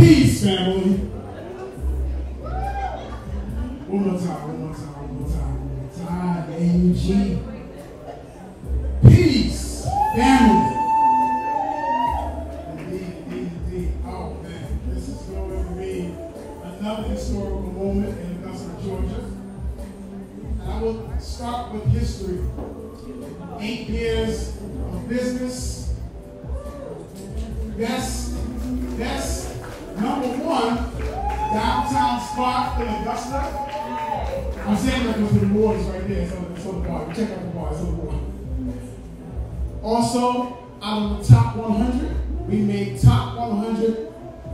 Peace, family. One more time. A-U-G. Peace, family. Indeed. Oh, man. This is going to be another historical moment in Augusta, Georgia. And I will start with history. 8 years of business. Best #1 downtown spot in Augusta. I'm saying that because the reward is right there. It's on the bar. Check out the bar. It's on the bar. Also, out of the top 100, we made top 100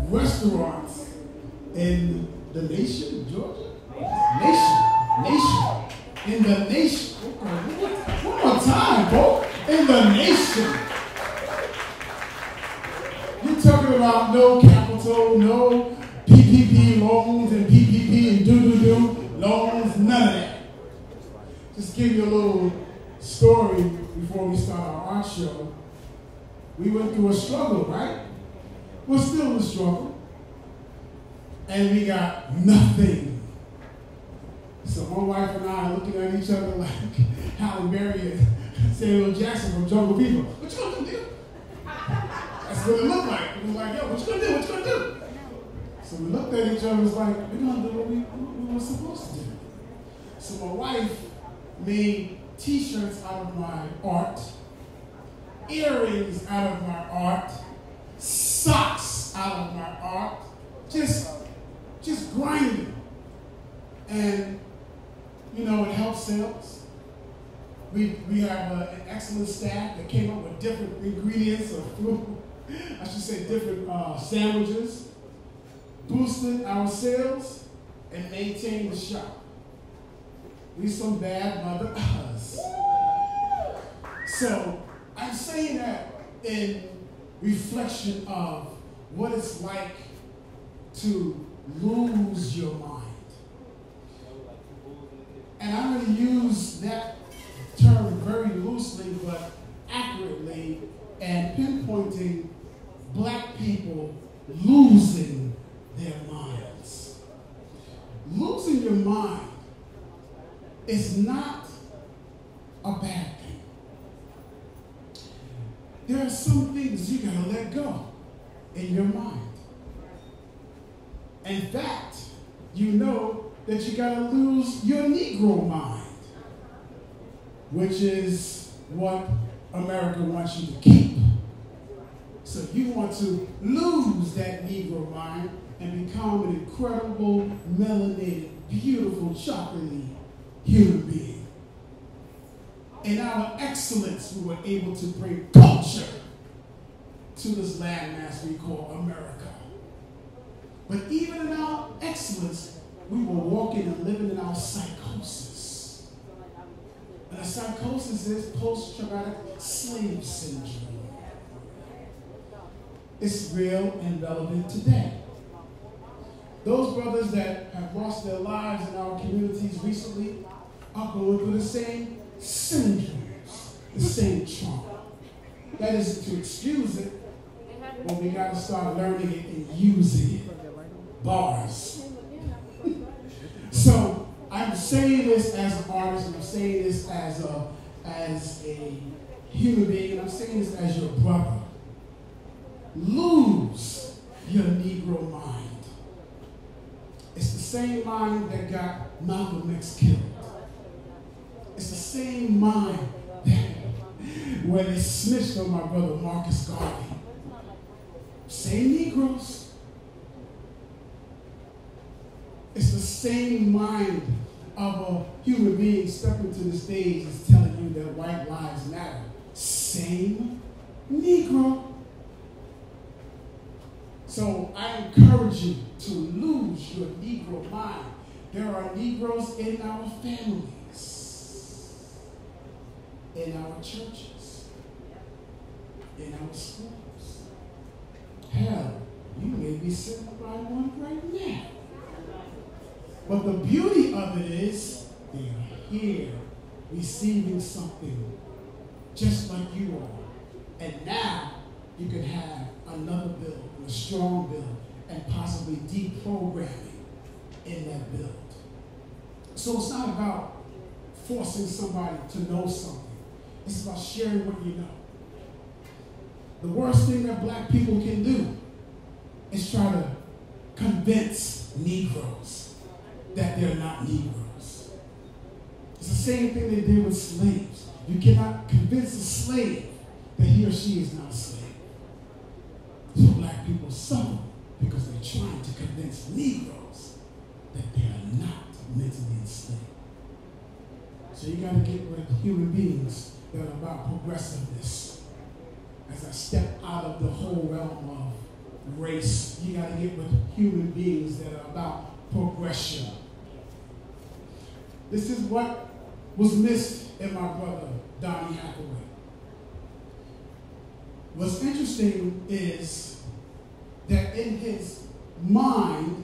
restaurants in the nation, Georgia? Nation. In the nation. One more time, bro. In the nation. You're talking about no capital, no PPP loans and PPP and do loans, none of that. Just give you a little story before we start our art show. We went through a struggle, right? We're still in a struggle. And we got nothing. So my wife and I are looking at each other like Halle Berry and Samuel Jackson from Jungle Fever. What you gonna do? That's what it looked like. It was like, yo, what you gonna do? What you gonna do? So we looked at each other and was like, we're gonna do what we were supposed to do. So my wife made t-shirts out of my art, earrings out of my art, socks out of my art, just grinding. And, you know, it helps sales. We have an excellent staff that came up with different ingredients of food, I should say different sandwiches, boosted our sales, and maintained the shop. We some bad mother us. So I'm saying that in reflection of what it's like to lose your mind. And I'm going to use that term very loosely but accurately and pinpointing black people losing their minds. Losing your mind is not a bad thing. There are some things you gotta let go in your mind. In fact, you know that you gotta lose your Negro mind, which is what America wants you to keep. So you want to lose that Negro mind and become an incredible, melanated, beautiful, chocolatey human being. In our excellence, we were able to bring culture to this landmass we call America. But even in our excellence, we were walking and living in our psychosis. And a psychosis is post-traumatic slave syndrome. It's real and relevant today. Those brothers that have lost their lives in our communities recently are going through the same syndromes, the same trauma. That isn't to excuse it, but we got to start learning it and using it. Bars. So I'm saying this as an artist, and I'm saying this as a human being, and I'm saying this as your brother. Lose your Negro mind. It's the same mind that got Malcolm X killed. It's the same mind that where they snitched on my brother Marcus Garvey. Same Negroes. It's the same mind of a human being stepping to the stage and telling you that white lives matter. Same Negro. So I encourage you to lose your Negro mind. There are Negroes in our families, in our churches, in our schools. Hell, you may be sitting by one right now. But the beauty of it is they are here receiving something just like you are. And now you can have another bill, a strong bill, and possibly deprogramming in that build. So it's not about forcing somebody to know something. It's about sharing what you know. The worst thing that black people can do is try to convince Negroes that they're not Negroes. It's the same thing they did with slaves. You cannot convince a slave that he or she is not a slave. So black people suffer because they're trying to convince Negroes that they are not mentally enslaved. So you got to get with human beings that are about progressiveness. As I step out of the whole realm of race, you got to get with human beings that are about progression. This is what was missed in my brother, Donny Hathaway. What's interesting is that in his mind,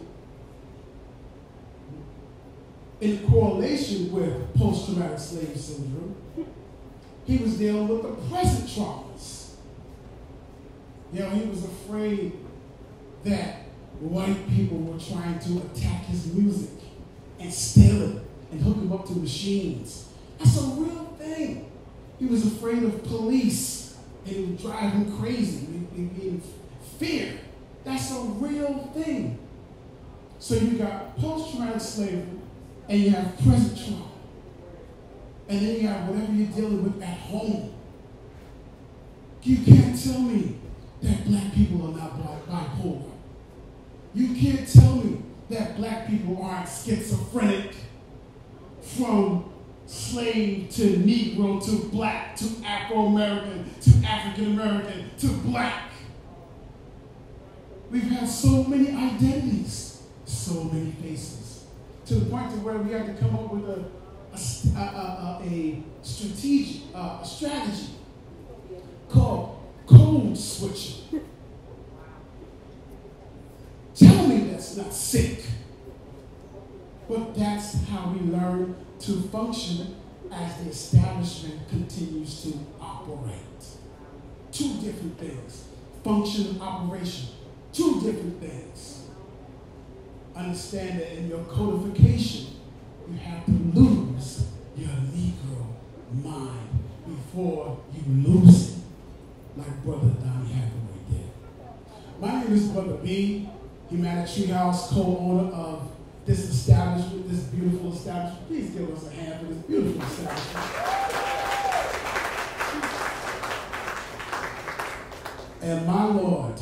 in correlation with post-traumatic slave syndrome, he was dealing with the present traumas. You know, he was afraid that white people were trying to attack his music and steal it and hook him up to machines. That's a real thing. He was afraid of police and it would drive him crazy. He'd be in fear. That's a real thing. So you got post-traumatic slavery and you have present trauma. And then you have whatever you're dealing with at home. You can't tell me that black people are not bipolar. You can't tell me that black people aren't schizophrenic from slave to Negro to black to Afro-American to African-American to black. We've had so many identities, so many faces, to the point to where we had to come up with a strategy called code switching. Tell me that's not sick. But that's how we learn to function as the establishment continues to operate. Two different things. Function and operation. Two different things. Understand that in your codification, you have to lose your Negro mind before you lose it, like Brother Donny Hathaway did. My name is Brother B, Humanity Treehouse, co-owner of this establishment, this beautiful establishment. Please give us a hand for this beautiful establishment. And my Lord,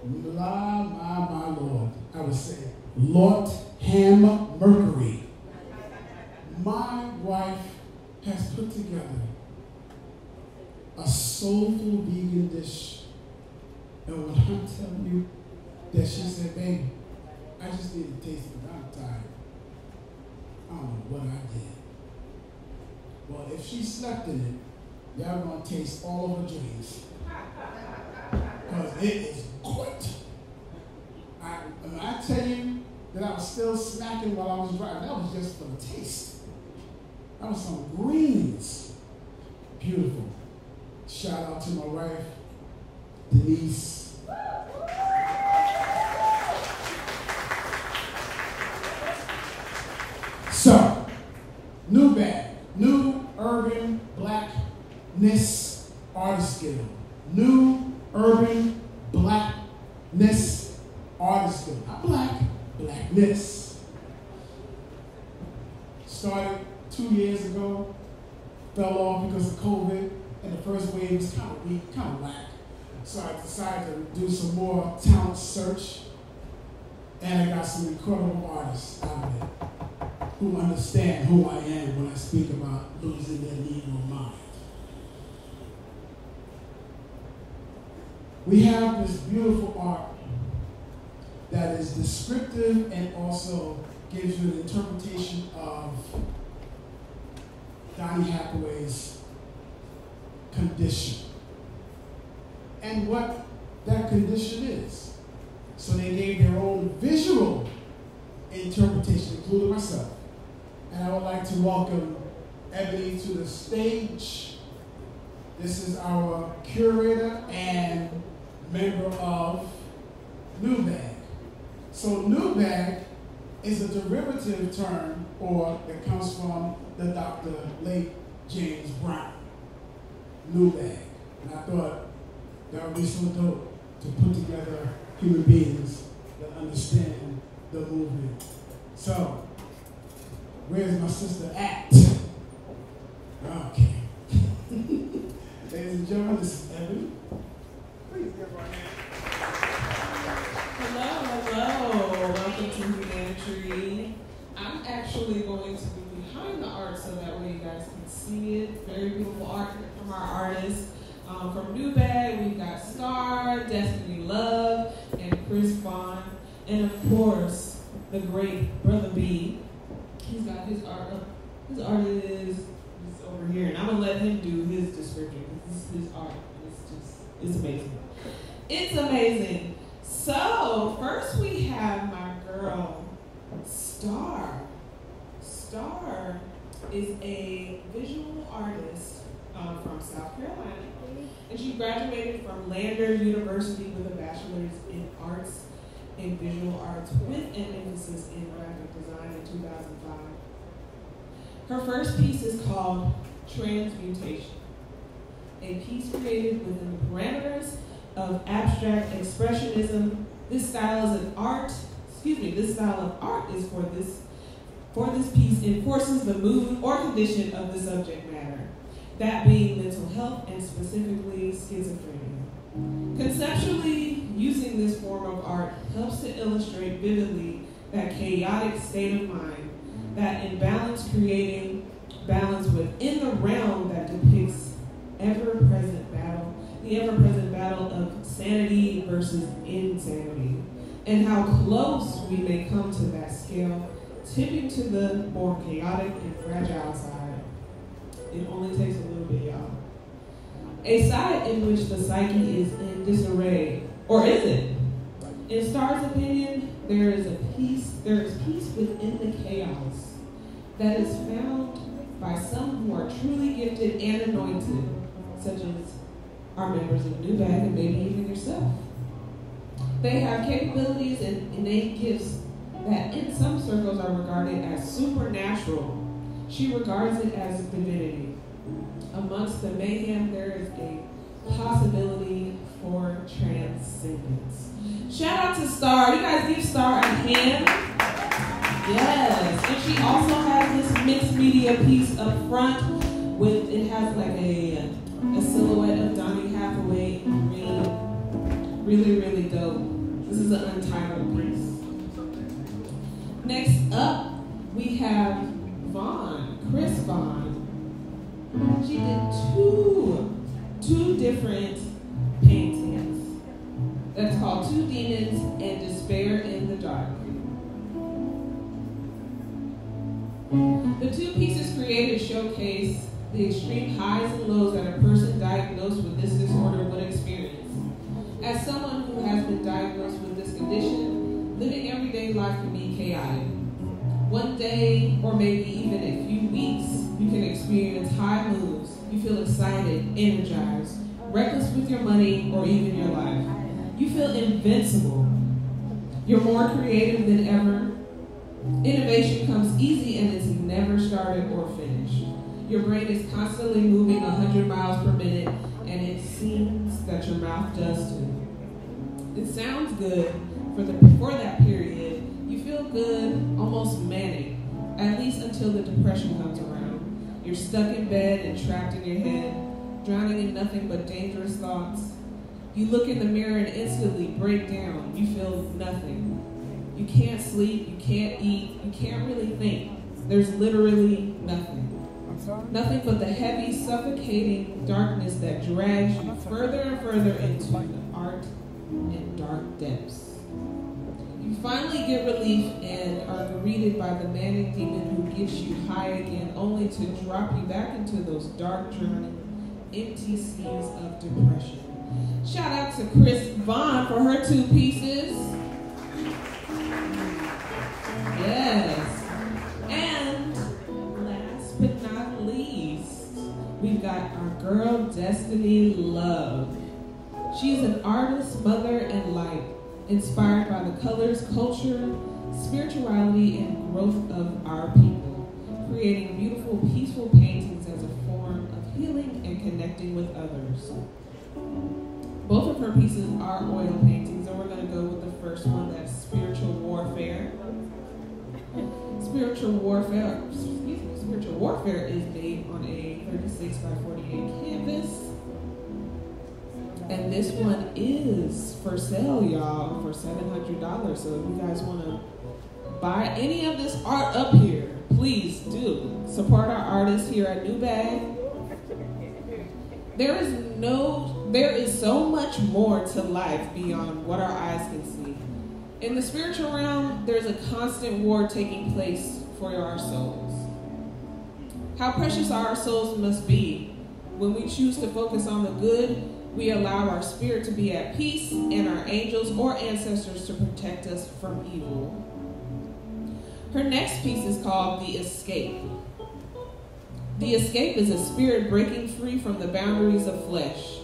my Lord, I would say, Lord Ham Mercury, my wife has put together a soulful vegan dish. And when I'm telling you that she said, baby, I just need to taste it, I'm tired. I don't know what I did. Well, if she slept in it, y'all gonna taste all of her dreams. Because it is good. I tell you that I was still smacking while I was driving. That was just for the taste. That was some greens. Beautiful. Shout out to my wife, Denise. So, new bag, new urban blackness artist skill. New urban blackness artist skill. Not black, blackness. Started 2 years ago, fell off because of COVID, and the first wave was kind of weak, kind of whack. So I decided to do some more talent search, and I got some incredible artists out of it who understand who I am when I speak about losing their Negro mind. We have this beautiful art that is descriptive and also gives you an interpretation of Donny Hathaway's condition and what that condition is. So they gave their own visual interpretation, including myself. And I would like to welcome Ebony to the stage. This is our curator and member of new bag. So new bag is a derivative term, or that comes from the Dr. late James Brown. New bag. And I thought that would be so dope to put together human beings that understand the movement. So, where's my sister at? Okay. Ladies and gentlemen, this is Evan. Please give her a hand. Hello. Welcome to Humanity. I'm actually going to be behind the art so that way you guys can see it. Very beautiful art from our artists. From New Bag, we've got Star, Destiny Love, and Chris Vaughn. And of course, the great Brother B. He's got his art up. His art is over here, and I'm going to let him do his description. This is his art. It's amazing. It's amazing. So, first we have my girl, Star. Star is a visual artist from South Carolina, and she graduated from Lander University with a bachelor's in arts and visual arts with an emphasis in graphic design in 2005. Her first piece is called Transmutation, a piece created within the parameters of abstract expressionism. This style of art is for this piece enforces the mood or condition of the subject matter, that being mental health and specifically schizophrenia. Conceptually, using this form of art helps to illustrate vividly that chaotic state of mind, that imbalance creating balance within the realm that depicts the ever-present battle of sanity versus insanity, and how close we may come to that scale, tipping to the more chaotic and fragile side. It only takes a little bit, y'all. A side in which the psyche is in disarray, or is it? In Star's opinion, there is peace within the chaos that is found by some who are truly gifted and anointed, such as our members of New Bag and maybe even yourself. They have capabilities and innate gifts that in some circles are regarded as supernatural. She regards it as divinity. Amongst the mayhem, there is a possibility for transcendence. Shout out to Star. You guys give Star a hand. Yes. And she also has this mixed media piece up front with, it has like a silhouette of Donny Hathaway in green. Really, really dope. This is an untitled piece. Next up, we have Vaughn, Chris Vaughn. She did two different paintings. That's called Two Demons and Despair in the Dark. The two pieces created showcase the extreme highs and lows that a person diagnosed with this disorder would experience. As someone who has been diagnosed with this condition, living everyday life can be chaotic. One day, or maybe even a few weeks, you can experience high moods. You feel excited, energized, reckless with your money, or even your life. You feel invincible. You're more creative than ever. Innovation comes easy and is never started or finished. Your brain is constantly moving 100 miles per minute, and it seems that your mouth does too. It sounds good for that period. You feel good, almost manic, at least until the depression comes around. You're stuck in bed and trapped in your head, drowning in nothing but dangerous thoughts. You look in the mirror and instantly break down. You feel nothing. You can't sleep, you can't eat, you can't really think. There's literally nothing. Nothing but the heavy, suffocating darkness that drags you further and further into the art and dark depths. You finally get relief and are greeted by the manic demon who gets you high again, only to drop you back into those dark, drowning, empty seas of depression. Shout out to Chris Vaughn for her two pieces. Yes. And last but not least, we've got our girl, Destiny Love. She's an artist, mother, and light, inspired by the colors, culture, spirituality, and growth of our people, creating beautiful, peaceful paintings as a form of healing and connecting with others. Both of her pieces are oil paintings, and we're going to go with the first one, that's Spiritual Warfare. Spiritual Warfare is made on a 36 by 48 canvas. And this one is for sale, y'all, for $700. So if you guys want to buy any of this art up here, please do. Support our artists here at New Bag. There is so much more to life beyond what our eyes can see. In the spiritual realm, there's a constant war taking place for our souls. How precious our souls must be. When we choose to focus on the good, we allow our spirit to be at peace and our angels or ancestors to protect us from evil. Her next piece is called The Escape. The escape is a spirit breaking free from the boundaries of flesh,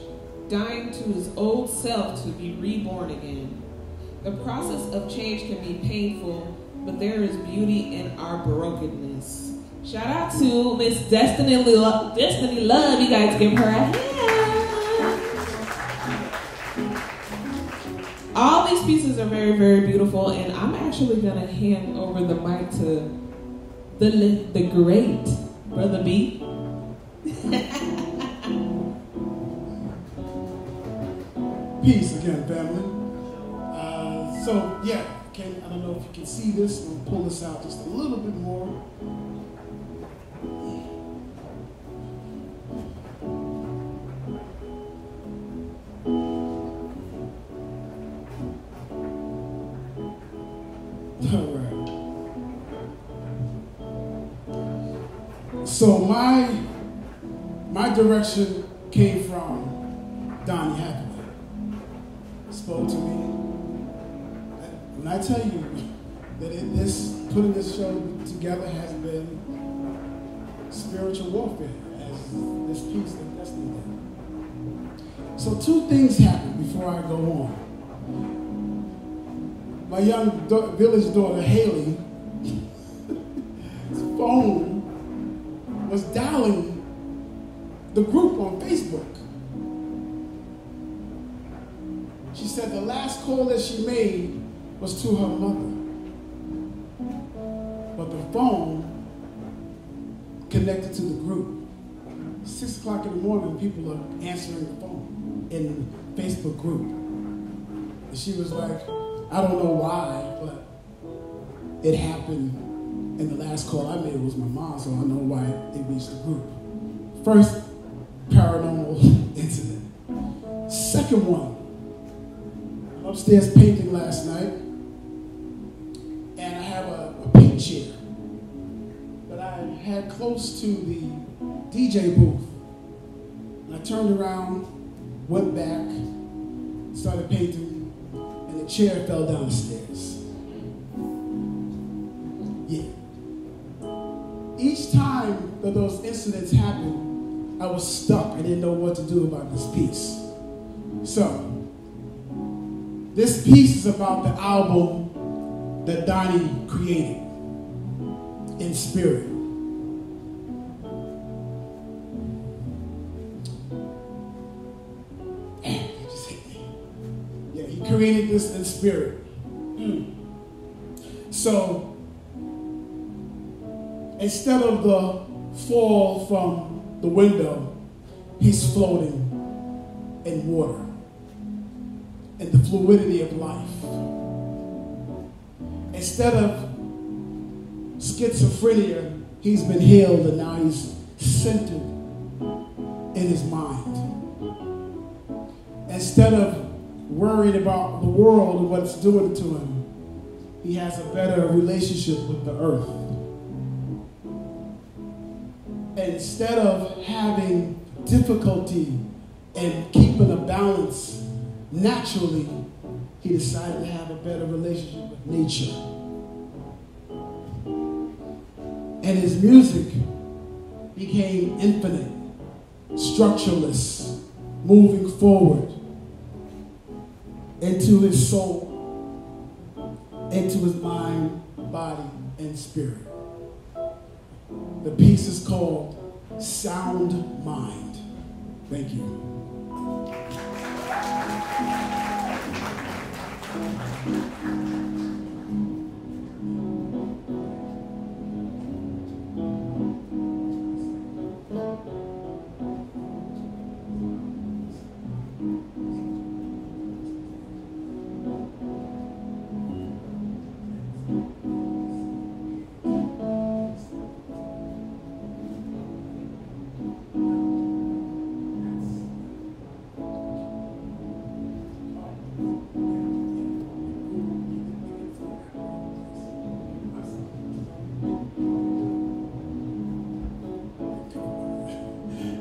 dying to his old self to be reborn again. The process of change can be painful, but there is beauty in our brokenness. Shout out to Miss Destiny Love. You guys give her a hand. All these pieces are very, very beautiful, and I'm actually going to hand over the mic to the great Brother B. Peace again, family. So, yeah, I don't know if you can see this. We'll pull this out just a little bit more. All right. So my direction came from Donny Hathaway. Spoke to me. When I tell you that putting this show together has been spiritual warfare, as this piece that Destiny did. So two things happened before I go on. My young village daughter, Haley's phone was dialing the group on Facebook. She said the last call that she made was to her mother. But the phone connected to the group. 6 o'clock in the morning, people are answering the phone in the Facebook group. And she was like, I don't know why, but it happened, and the last call I made was my mom, so I know why it reached the group. First paranormal incident. Second one, I'm upstairs painting last night, and I have a paint chair that I had close to the DJ booth. And I turned around, went back, started painting, and the chair fell down the stairs. Yeah. Each time that those incidents happened, I was stuck. I didn't know what to do about this piece. So, this piece is about the album that Donny created in spirit. Yeah, he created this in spirit. So, instead of the fall from the window, he's floating in water, in the fluidity of life. Instead of schizophrenia, he's been healed and now he's centered in his mind. Instead of worried about the world and what it's doing to him, he has a better relationship with the earth. And instead of having difficulty in keeping a balance naturally, he decided to have a better relationship with nature. And his music became infinite, structureless, moving forward into his soul into his mind, body, and spirit. The piece is called Sound Mind. Thank you.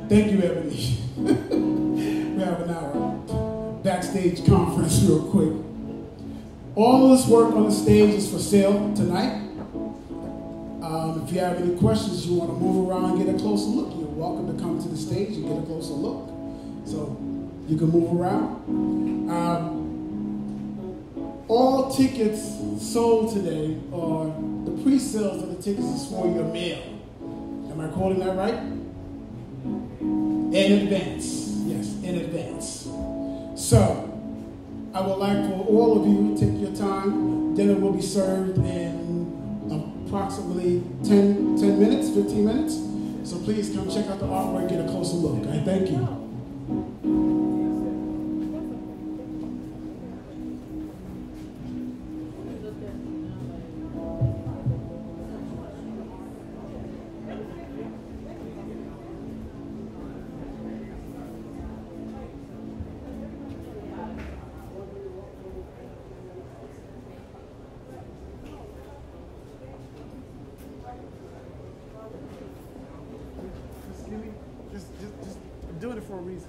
Thank you, Ebony. We have an hour backstage conference real quick. All this work on the stage is for sale tonight. If you have any questions, you want to move around and get a closer look, you're welcome to come to the stage and get a closer look. So you can move around. All tickets sold today, or the pre-sales of the tickets is for your mail. Am I quoting that right? In advance. Yes, in advance. So, I would like for all of you to take your time. Dinner will be served in approximately 10 minutes, 15 minutes. So please come check out the artwork, get a closer look. I thank you. I'm doing it for a reason.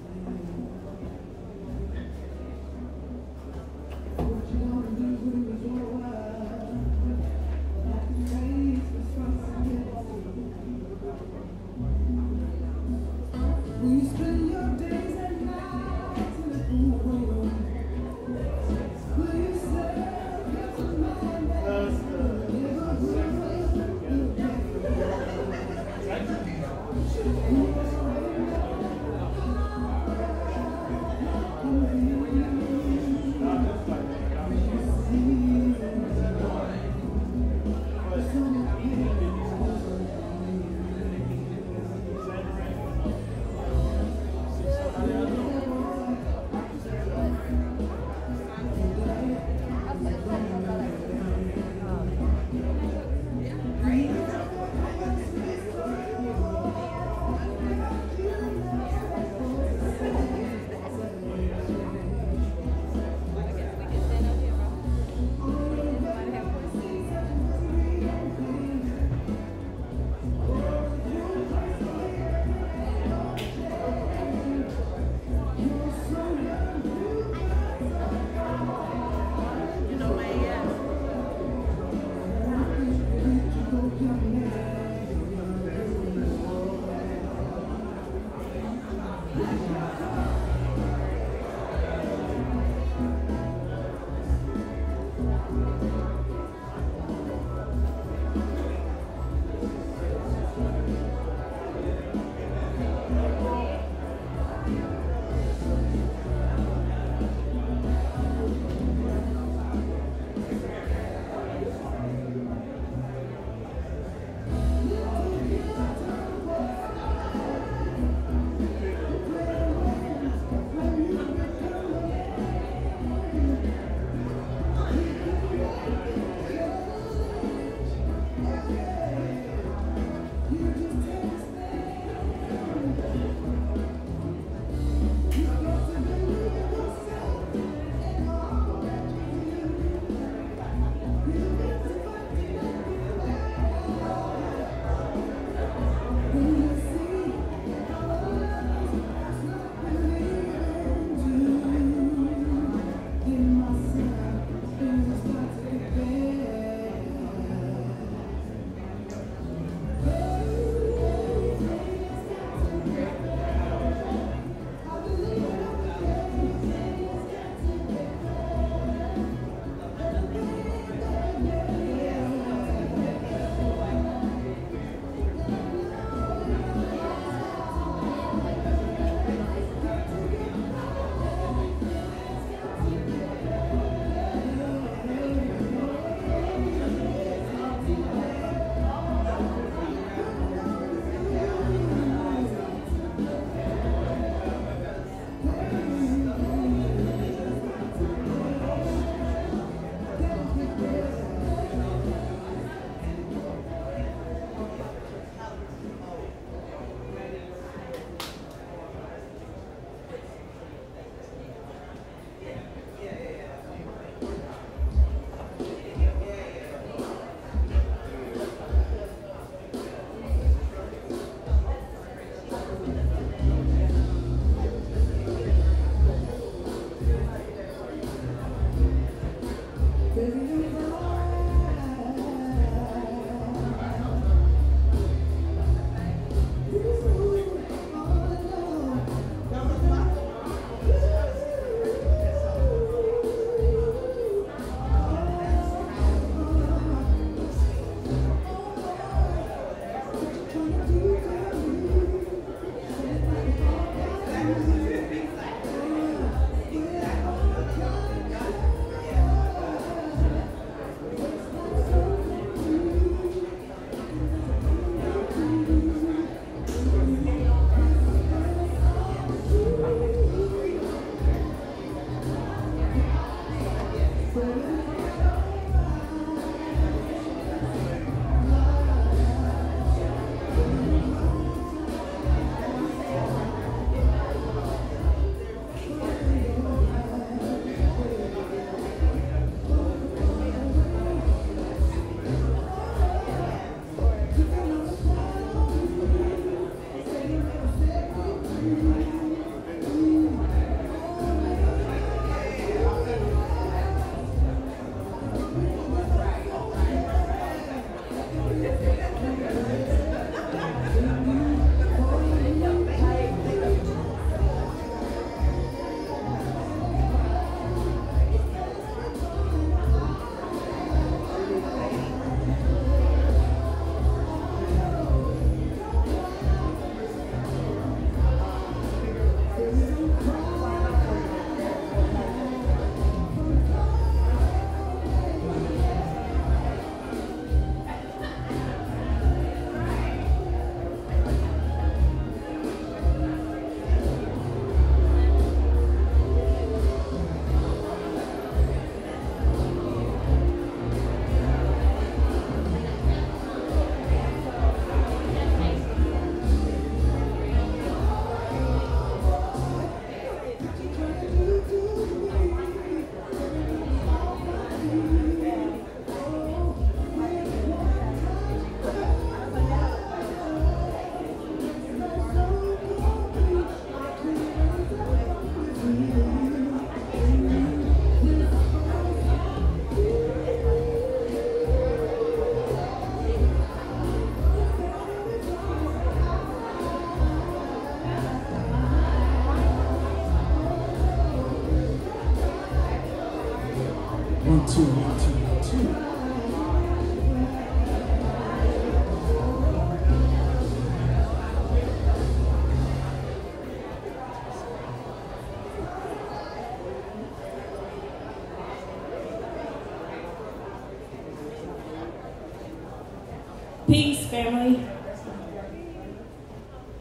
Peace, family.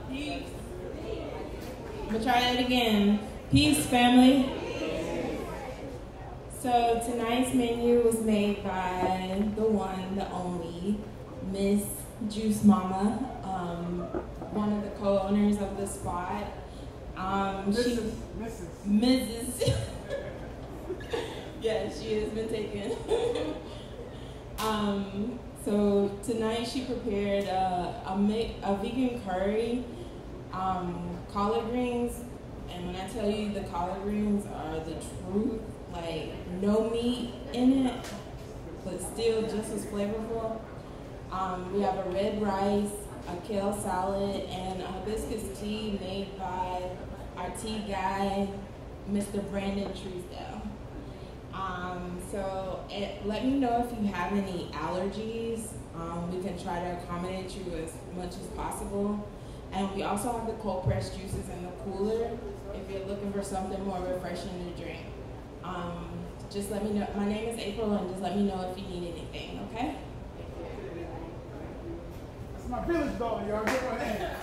Peace. I'm gonna try that again. Peace, family. So tonight's menu was made by the one, the only, Miss Juice Mama, one of the co-owners of the spot. Mrs. Yeah, she has been taken. So tonight she prepared a vegan curry, collard greens, and when I tell you the collard greens are the truth, like no meat in it, but still just as flavorful. We have a red rice, a kale salad, and a hibiscus tea made by our tea guy, Mr. Brandon Truesdale. So let me know if you have any allergies. We can try to accommodate you as much as possible. And we also have the cold pressed juices in the cooler if you're looking for something more refreshing to drink. Just let me know. My name is April, and just let me know if you need anything, okay? That's my village dog, y'all. Get my hand.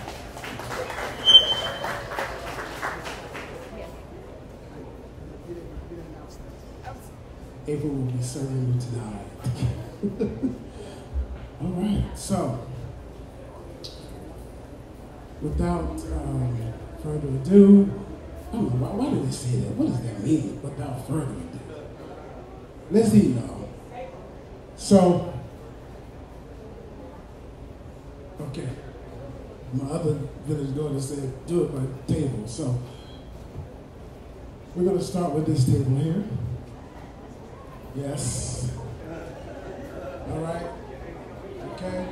April will be serving you tonight. All right, so without further ado, I don't know, why did they say that? What does that mean, without further ado? Let's eat, y'all. So, okay, my other village daughter said, do it by table. So, we're going to start with this table here. Yes. All right. Okay.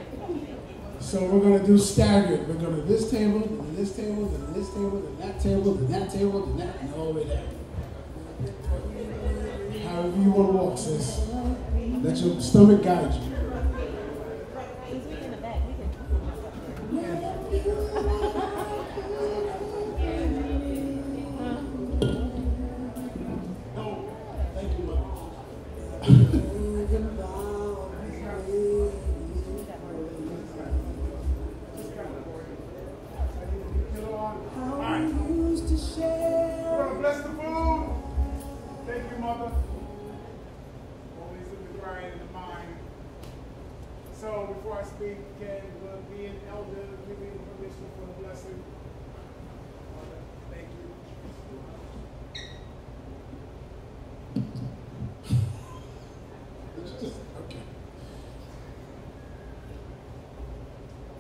So we're going to do staggered. We're going to this table, then this table, then this table, then that table, then that table, then that, and all the way down. However you want to walk, sis. Let your stomach guide you. bless the food. Thank you, Mother. Always in the brain and the mind. So before I speak, can be an elder give me permission for the blessing? Mother, thank you. Okay.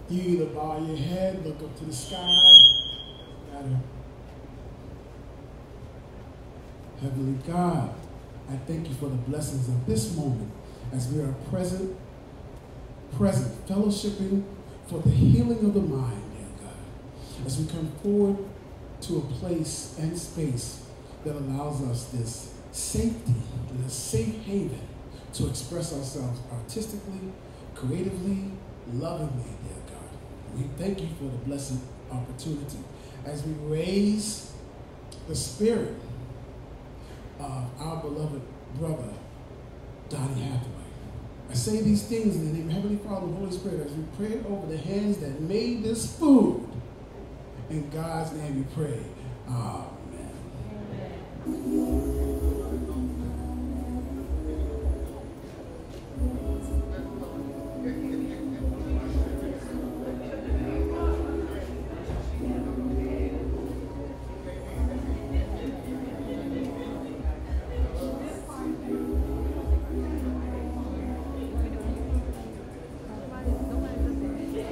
You either bow your head, look up to the sky, doesn't matter. Heavenly God, I thank you for the blessings of this moment as we are present, fellowshipping for the healing of the mind, dear God. As we come forward to a place and space that allows us this safety and a safe haven to express ourselves artistically, creatively, lovingly, dear God. We thank you for the blessed opportunity as we raise the spirit of our beloved brother, Donny Hathaway. I say these things in the name of Heavenly Father and Holy Spirit as we pray over the hands that made this food. In God's name we pray. Amen.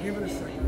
Give it a second.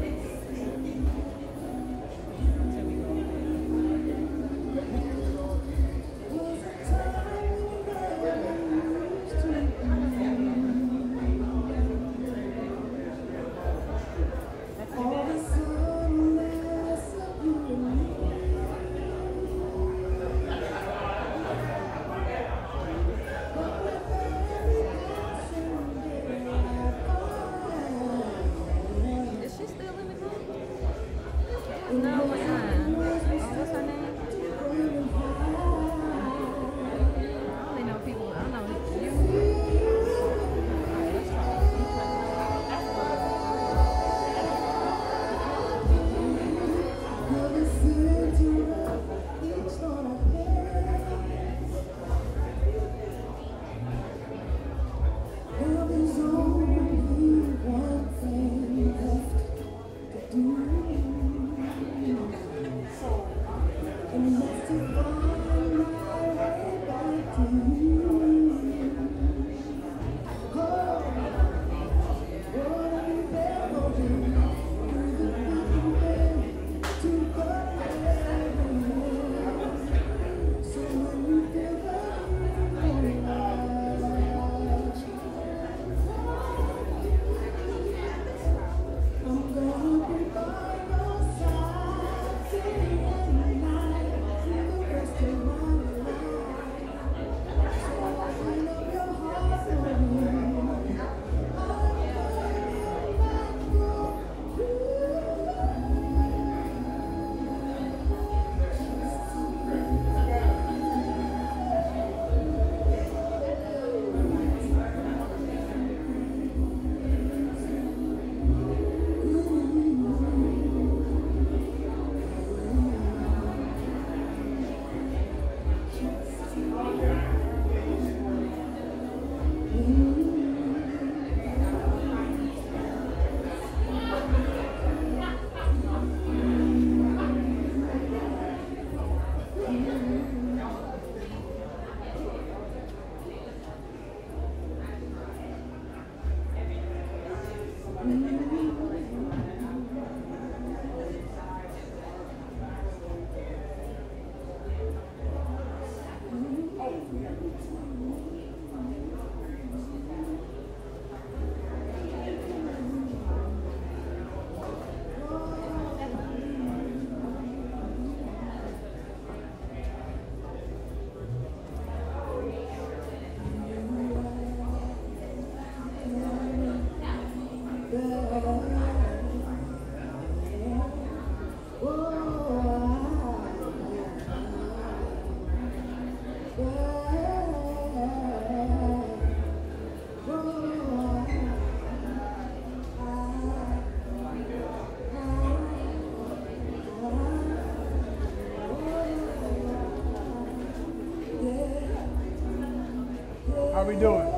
How we doing?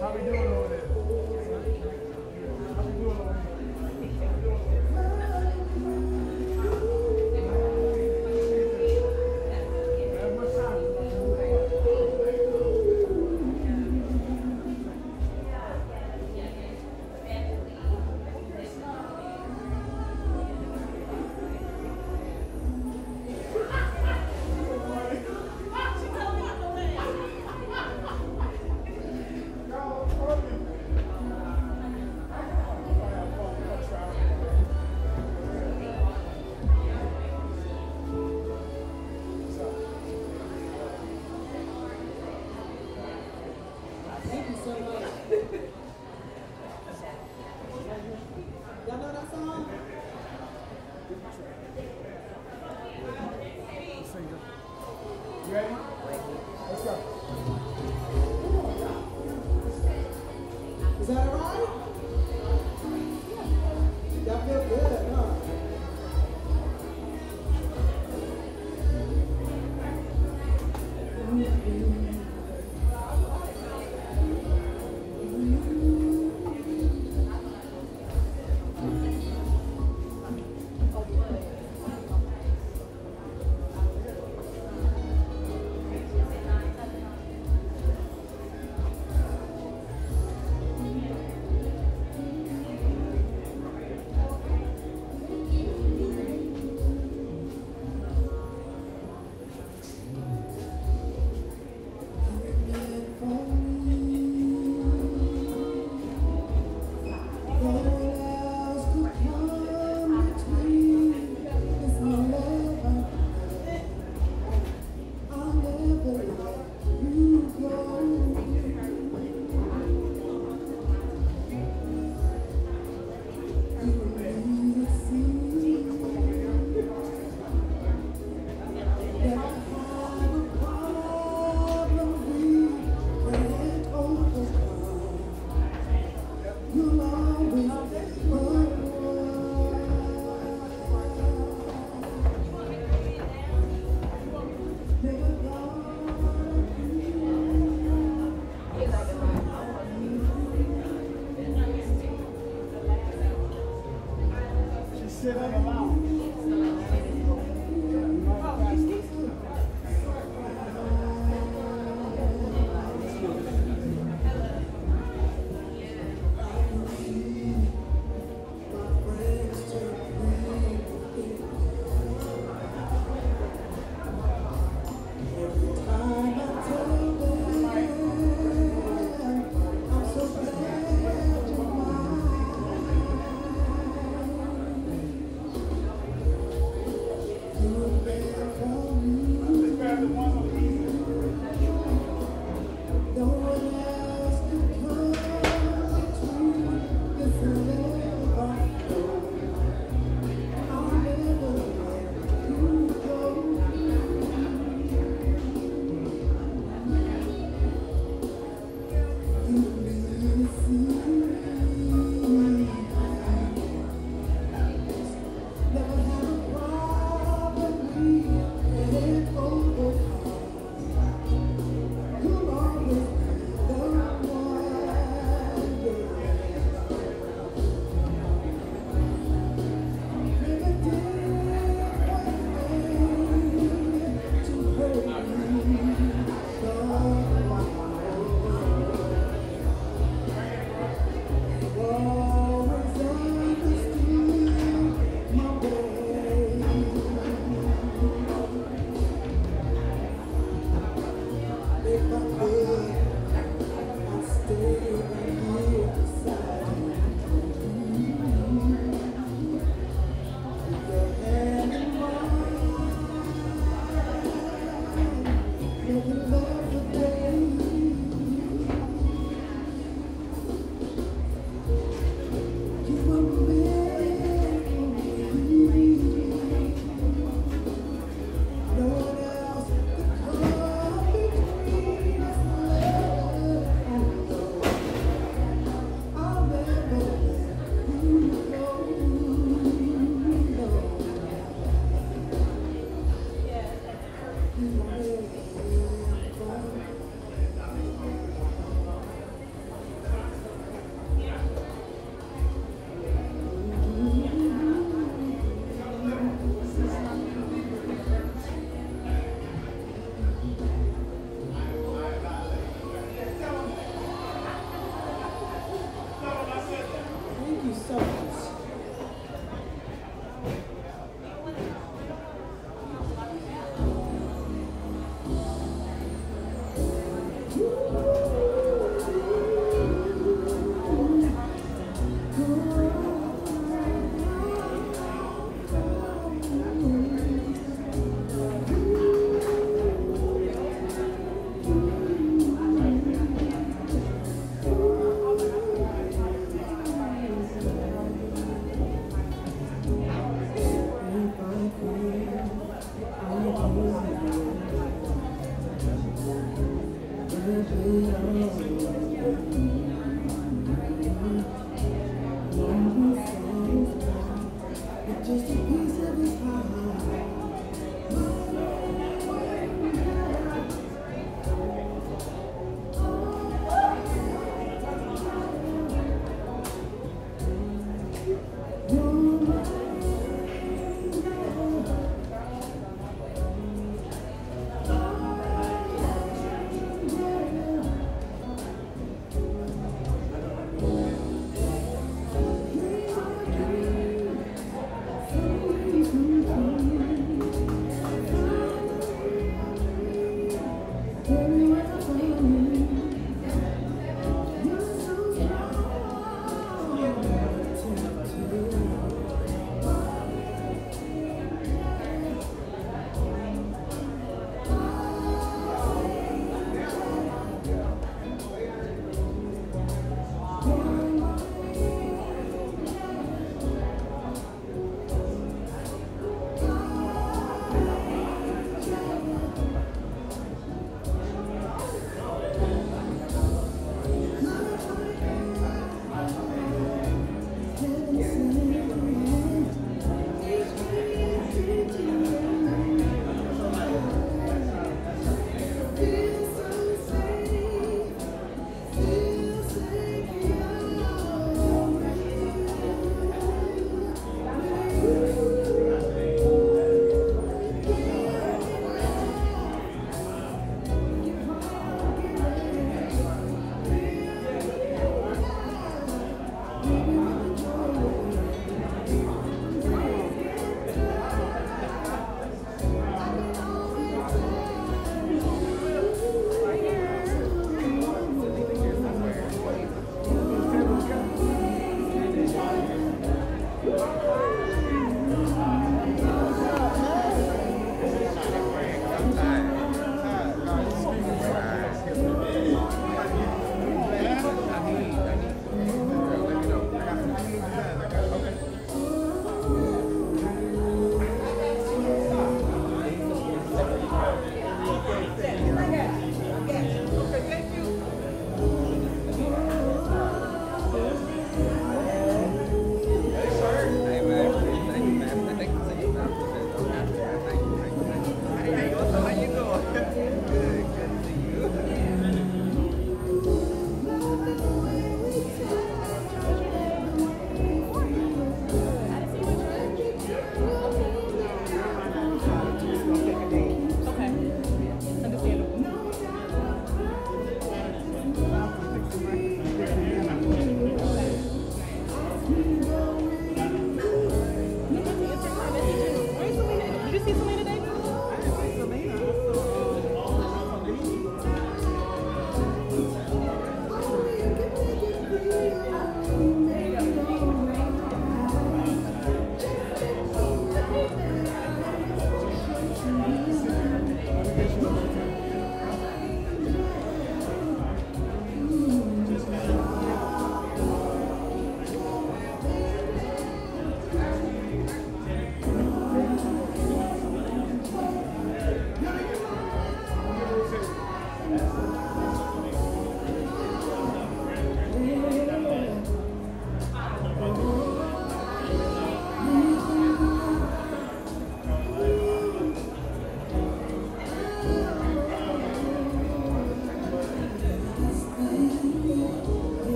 How we doing over there? How we doing over here?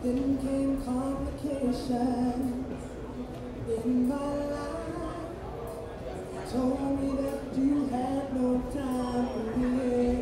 Then came complications in my life. Told me that you had no time for me.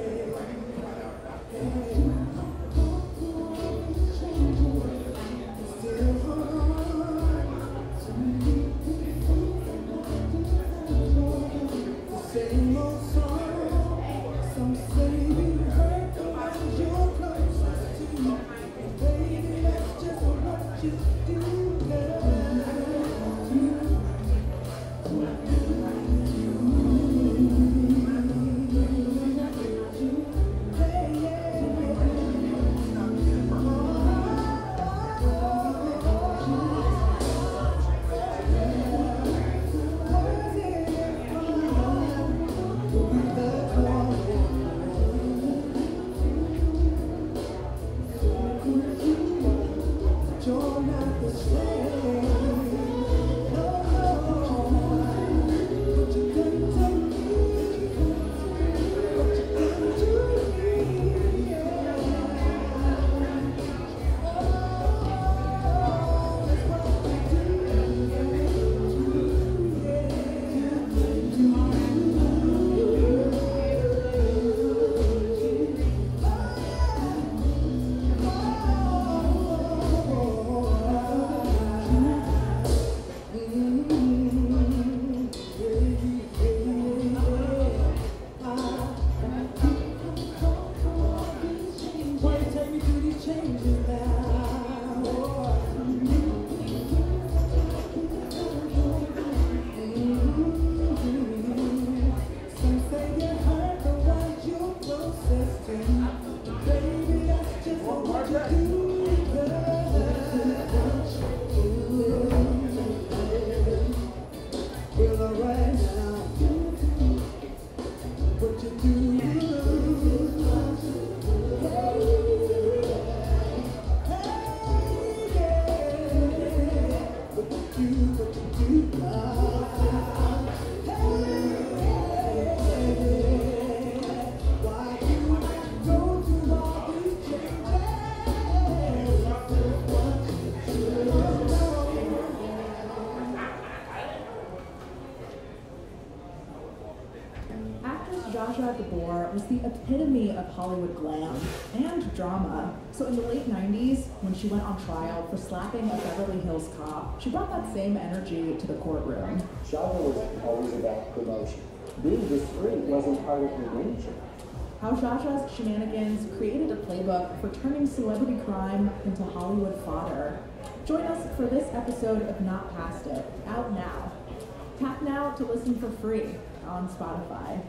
epitome of Hollywood glam and drama. So in the late 90s, when she went on trial for slapping a Beverly Hills cop, she brought that same energy to the courtroom. Shaka was always about promotion. Being discreet wasn't part of her nature. How Shasha's shenanigans created a playbook for turning celebrity crime into Hollywood fodder. Join us for this episode of Not Past It, out now. Tap now to listen for free on Spotify.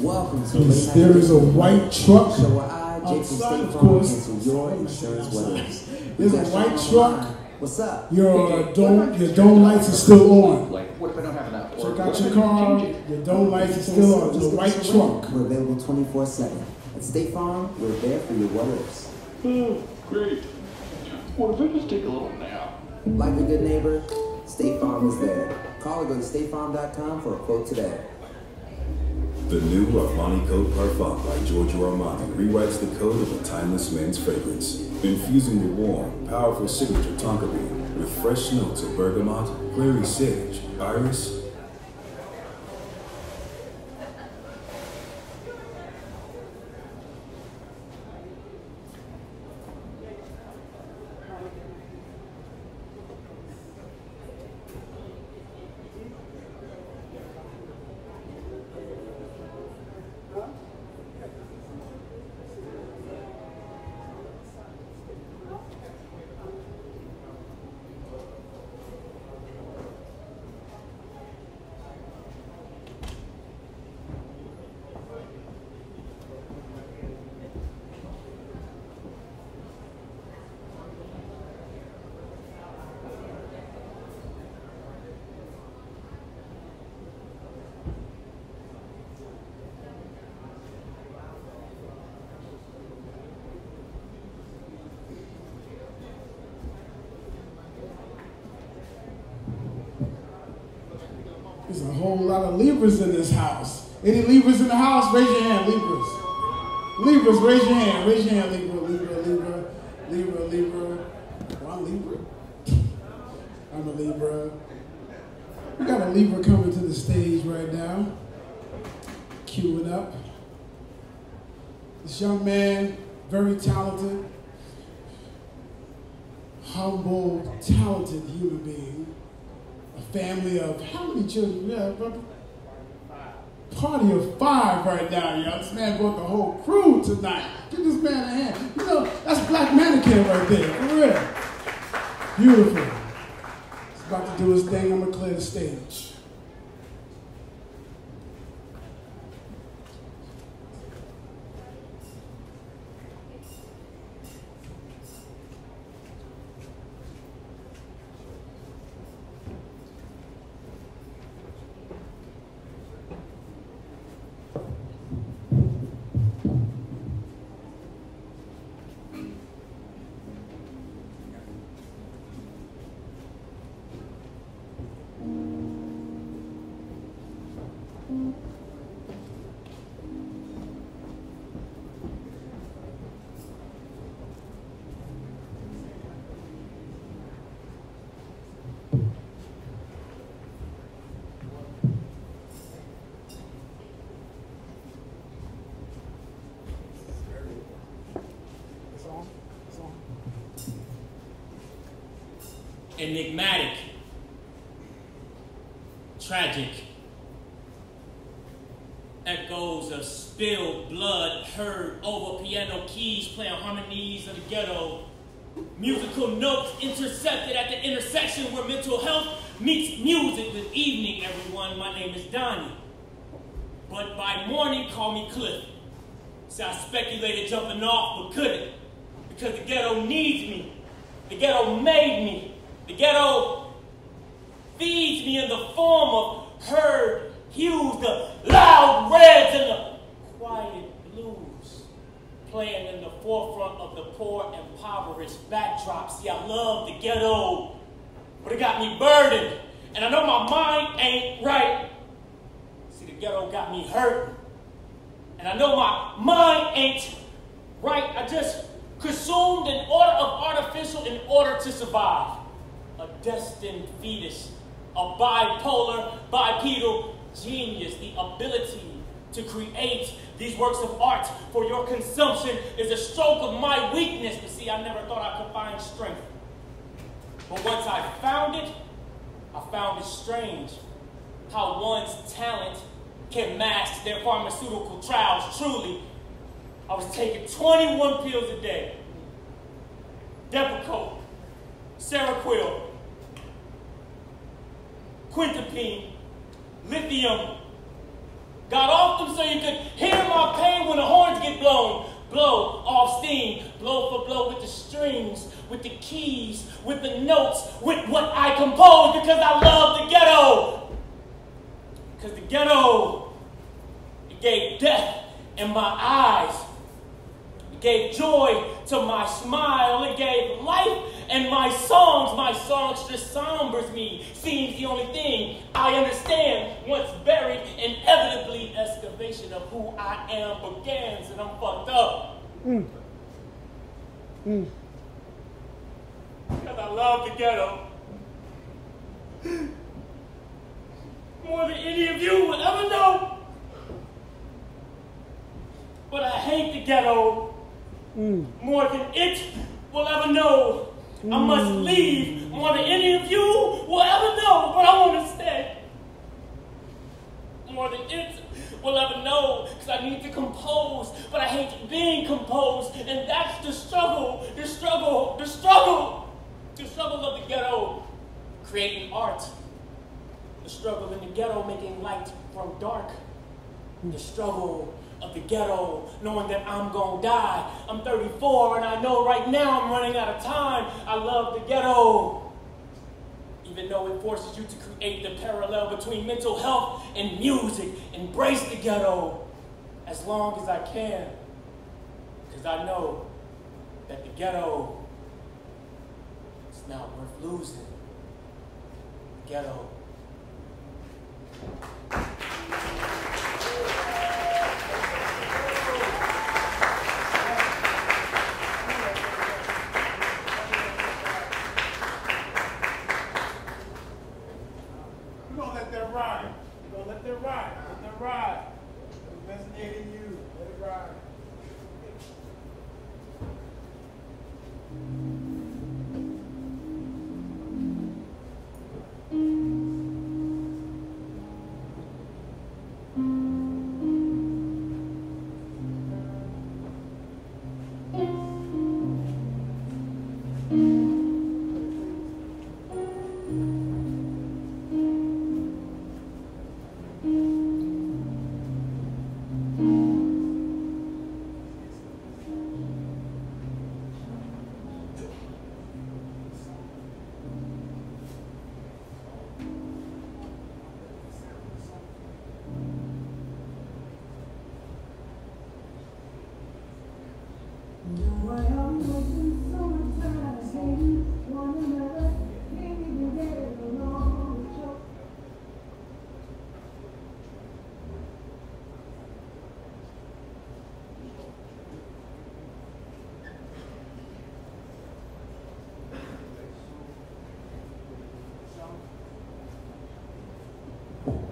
Welcome to There is a white truck show where I, Jason outside, State of Farm, course. cancel your insurance worries. There's a white truck. What's up? Your dome lights are still on. Like, what if I don't have enough? Check out your car. Your dome lights are still on. It's a white truck. We're available 24/7. At State Farm, we're there for your what ifs. Great. What if I just take a little nap? Like a good neighbor, State Farm is there. Call or go to statefarm.com for a quote today. The new Armani Code Parfum by Giorgio Armani rewrites the code of a timeless men's fragrance, infusing the warm, powerful signature tonka bean with fresh notes of bergamot, clary sage, iris, There's a whole lot of Libras in this house. Any Libras in the house? Raise your hand, Libras. Libras, raise your hand. Raise your hand, Libra, Libra, Libra, Libra, Libra. Oh, I'm Libra. I'm a Libra. We got a Libra coming to the stage right now. Queuing up. This young man, very talented, humble, talented human being. A family of how many children? Yeah, party of 5 right now, y'all. This man brought the whole crew tonight. Give this man a hand. You know, that's Black Mannequin right there, for real. Beautiful. He's about to do his thing. I'm gonna clear the stage. Enigmatic, tragic, echoes of spilled blood heard over piano keys playing harmonies of the ghetto, musical notes intercepted at the intersection where mental health meets music. Good evening, everyone. My name is Donny, but by morning call me Cliff. So I speculated jumping off but couldn't, because the ghetto needs me. The ghetto made me. The ghetto feeds me in the form of herd hues, the loud reds and the quiet blues, playing in the forefront of the poor, impoverished backdrop. See, I love the ghetto, but it got me burdened, and I know my mind ain't right. See, the ghetto got me hurt, and I know my mind ain't right. I just consumed an order of artificial in order to survive. A destined fetus, a bipolar, bipedal genius, the ability To create these works of art for your consumption is a stroke of my weakness. But see, I never thought I could find strength. But once I found it strange how one's talent can mask their pharmaceutical trials. Truly, I was taking 21 pills a day. Depakote, Seroquel, Quintiapine, lithium. Got off them so you could hear my pain when the horns get blown. Blow off steam, blow for blow with the strings, with the keys, with the notes, with what I compose, because I love the ghetto. Because the ghetto, it gave death in my eyes. It gave joy to my smile. It gave life and my songs just sombers me. Seems the only thing I understand. Once buried, inevitably excavation of who I am begins, and I'm fucked up. Because I love the ghetto. More than any of you will ever know. But I hate the ghetto more than it will ever know. I must leave more than any of you will ever know, but I want to stay. More than it will ever know, because I need to compose, but I hate being composed, and that's the struggle of the ghetto, creating art. The struggle in the ghetto, making light from dark. The struggle of the ghetto, knowing that I'm gonna die. I'm 34 and I know right now I'm running out of time. I love the ghetto. Even though it forces you to create the parallel between mental health and music. Embrace the ghetto as long as I can. Because I know that the ghetto is not worth losing. The ghetto.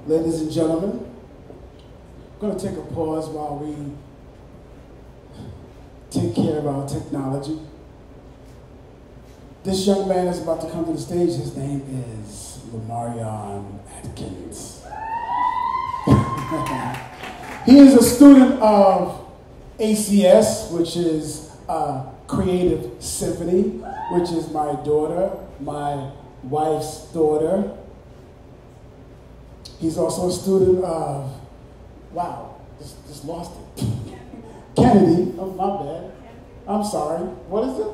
Ladies and gentlemen, I'm going to take a pause while we take care of our technology. This young man is about to come to the stage. His name is Lamarion Atkins. He is a student of ACS, which is Creative Symphony, which is my daughter, my wife's daughter. He's also a student of, wow, just lost it. Kennedy, oh my bad. I'm sorry, what is it?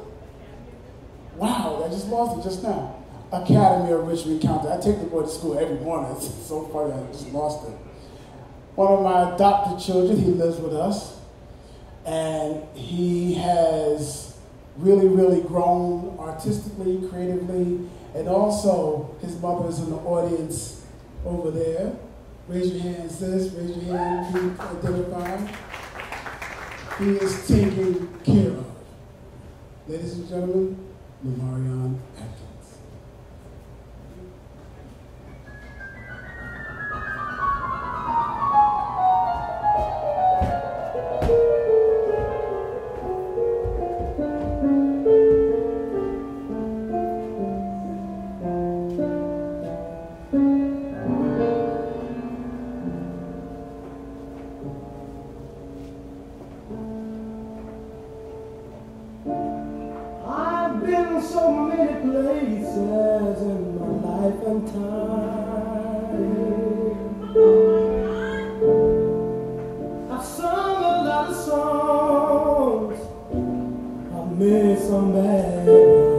Wow, I just lost it just now. Academy of Richmond County. I take the boy to school every morning. It's so funny, I just lost it. One of my adopted children, he lives with us. And he has really, really grown artistically, creatively, and also his mother is in the audience over there. Raise your hand, sis. Raise your hand. Be identified. He is taken care of. Ladies and gentlemen, Lamarion Atkins. so many places in my life and time. I've sung a lot of songs, I've made some bad ones.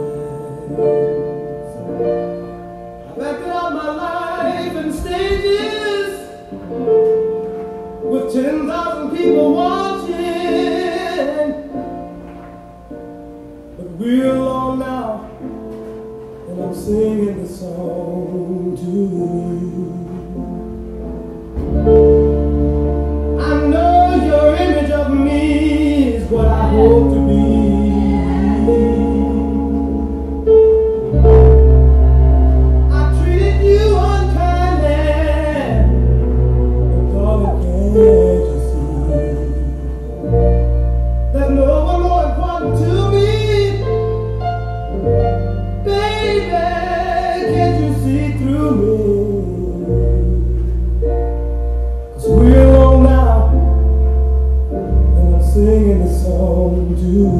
I've acted out my life in stages with 10,000 people watching. But we're alone now, and I'm singing this song to you. I know your image of me is what I hope to be. I treated you unkindly, but darling, can't you see? There's no one more important to me. Baby, can't you see through me? 'Cause we're alone now, and I'm singing this song to you.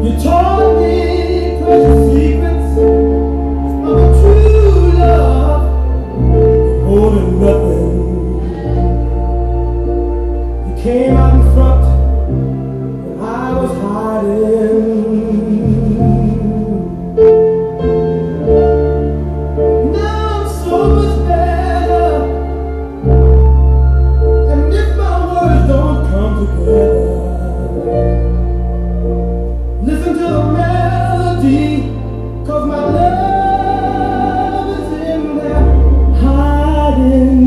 You taught me precious secrets of a true love, holding nothing. You came out in front when I was hiding. Now I'm so much better, and if my words don't come together, listen to the melody, 'cause my love is in there hiding.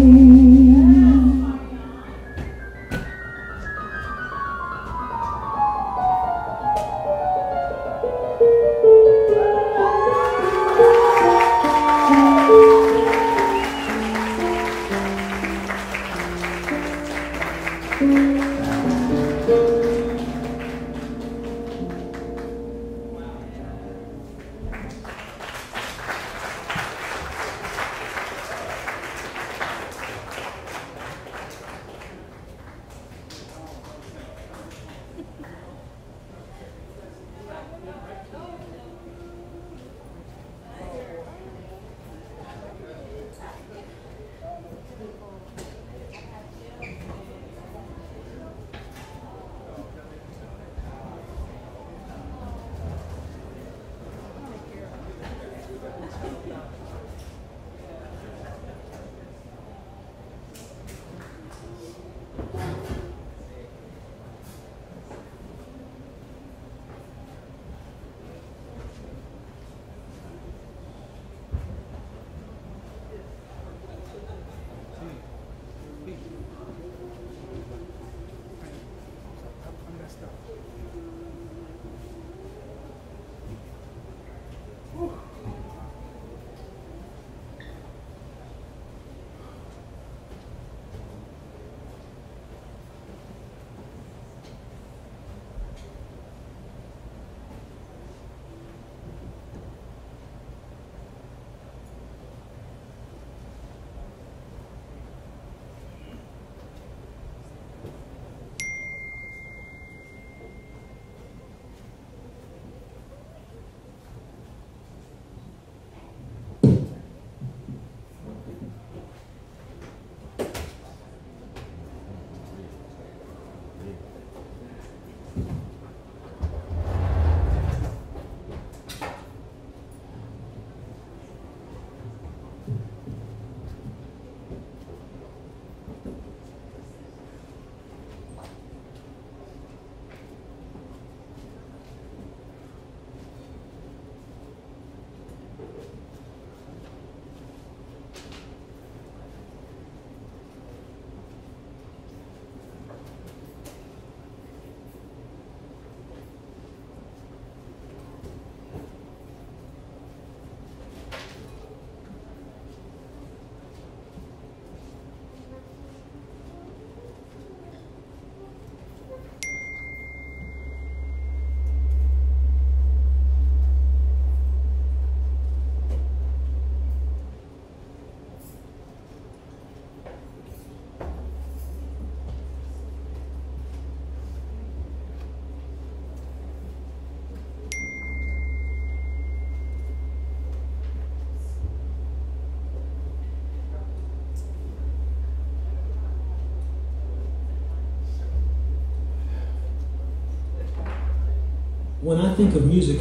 when I think of music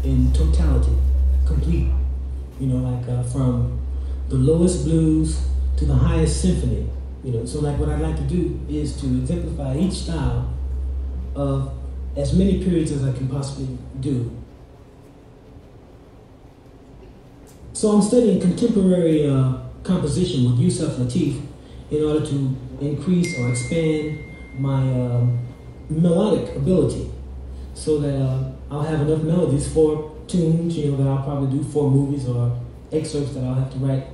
in totality, complete. You know, like from the lowest blues to the highest symphony. You know, so like what I'd like to do is to exemplify each style of as many periods as I can possibly do. So I'm studying contemporary composition with Yusuf Lateef in order to increase or expand my melodic ability, so that I'll have enough melodies for tunes, you know, that I'll probably do for movies or excerpts that I'll have to write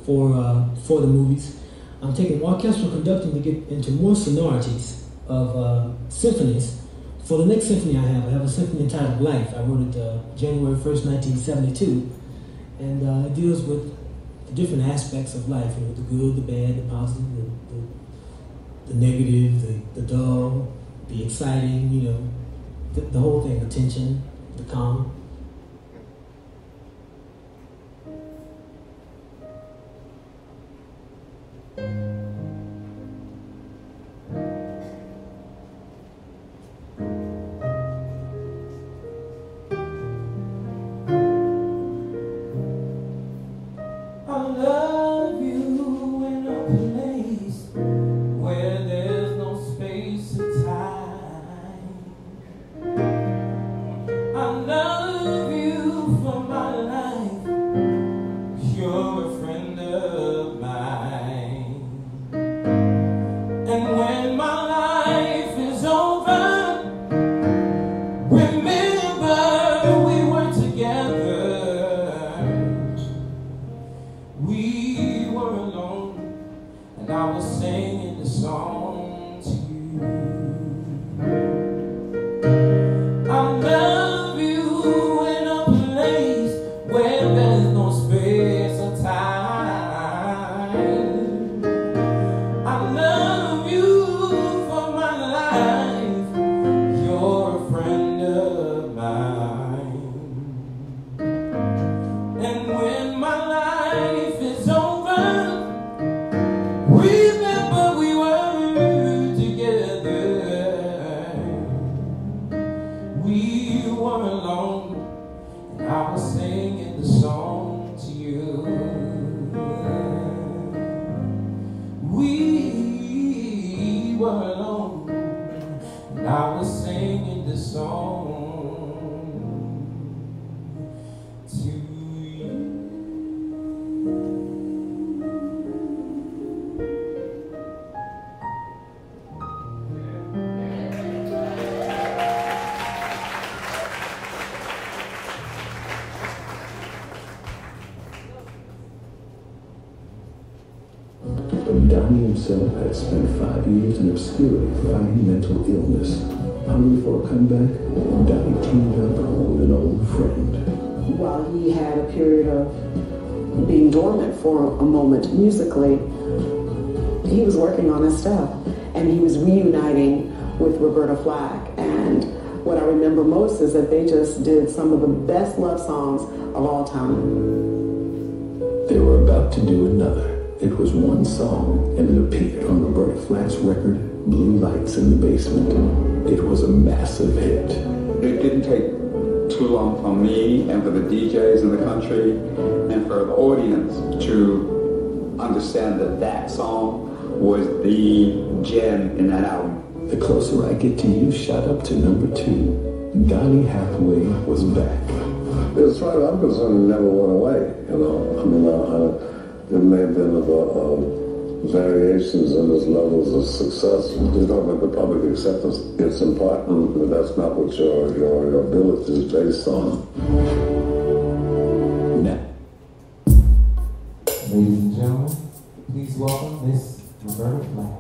for the movies. I'm taking orchestral conducting to get into more sonorities of symphonies. For the next symphony I have a symphony entitled Life. I wrote it January 1st, 1972. And it deals with the different aspects of life, you know, the good, the bad, the positive, the negative, the dull, the exciting, you know, the whole thing, the tension, the calm. Donny himself had spent 5 years in obscurity fighting mental illness. Hungry for a comeback, Donny teamed up with an old friend. While he had a period of being dormant for a moment musically, he was working on his stuff, and he was reuniting with Roberta Flack. And what I remember most is that they just did some of the best love songs of all time. They were about to do another. It was one song, and it appeared on Roberta Flack's record, Blue Lights in the Basement. It was a massive hit. It didn't take too long for me and for the DJs in the country and for the audience to understand that that song was the gem in that album. The Closer I Get to You shot up to number 2. Donny Hathaway was back. As far as I'm concerned, it never went away, you know. I mean, there may have been variations in his levels of success. You know, with the public acceptance, it's important, but that's not what your ability is based on. Now, ladies and gentlemen, please welcome Miss Roberta Flack.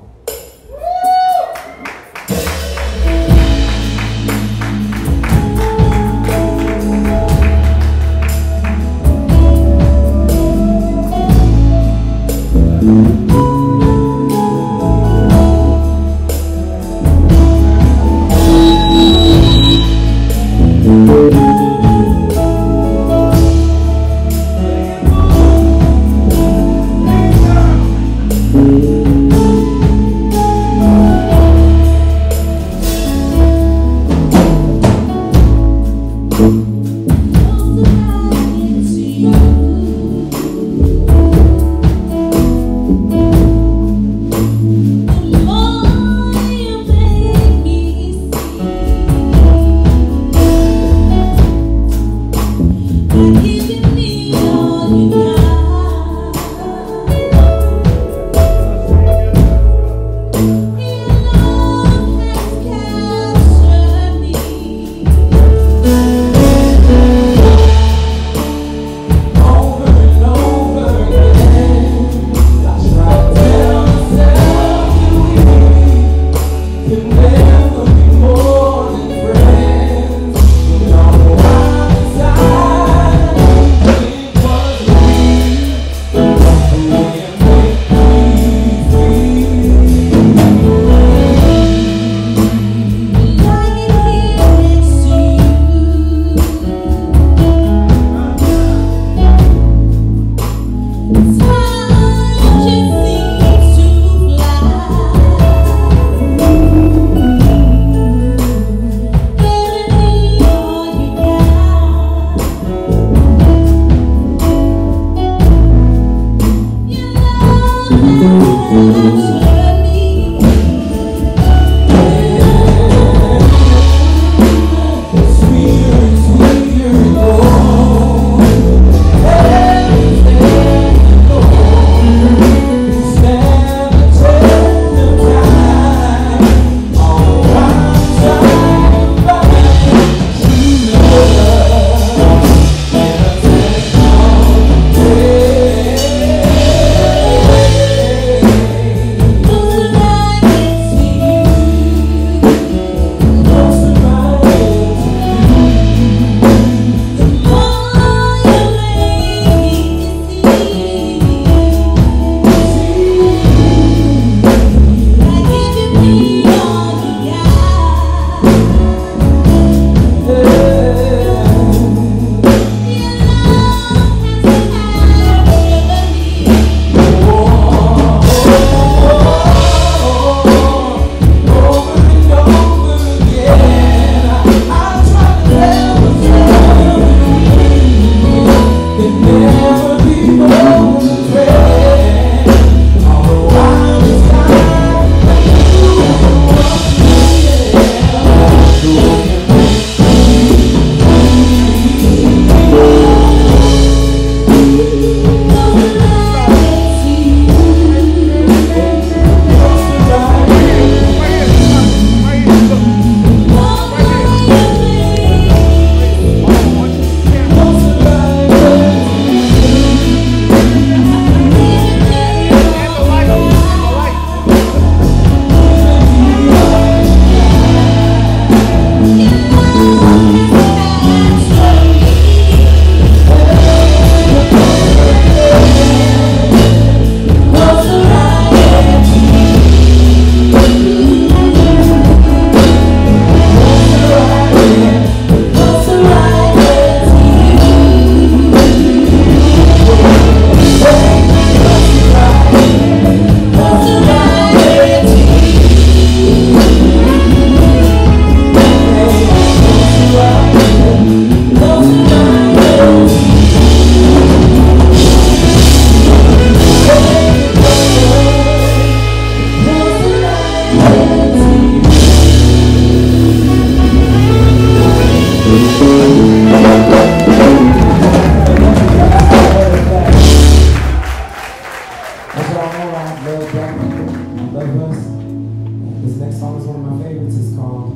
This next song is one of my favorites. It's called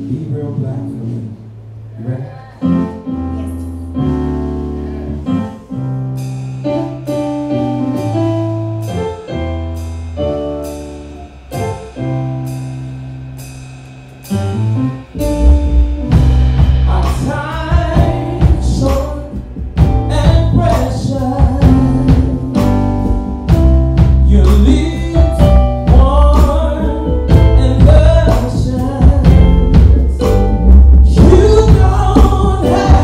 Be Real Black for Me. You ready? You don't have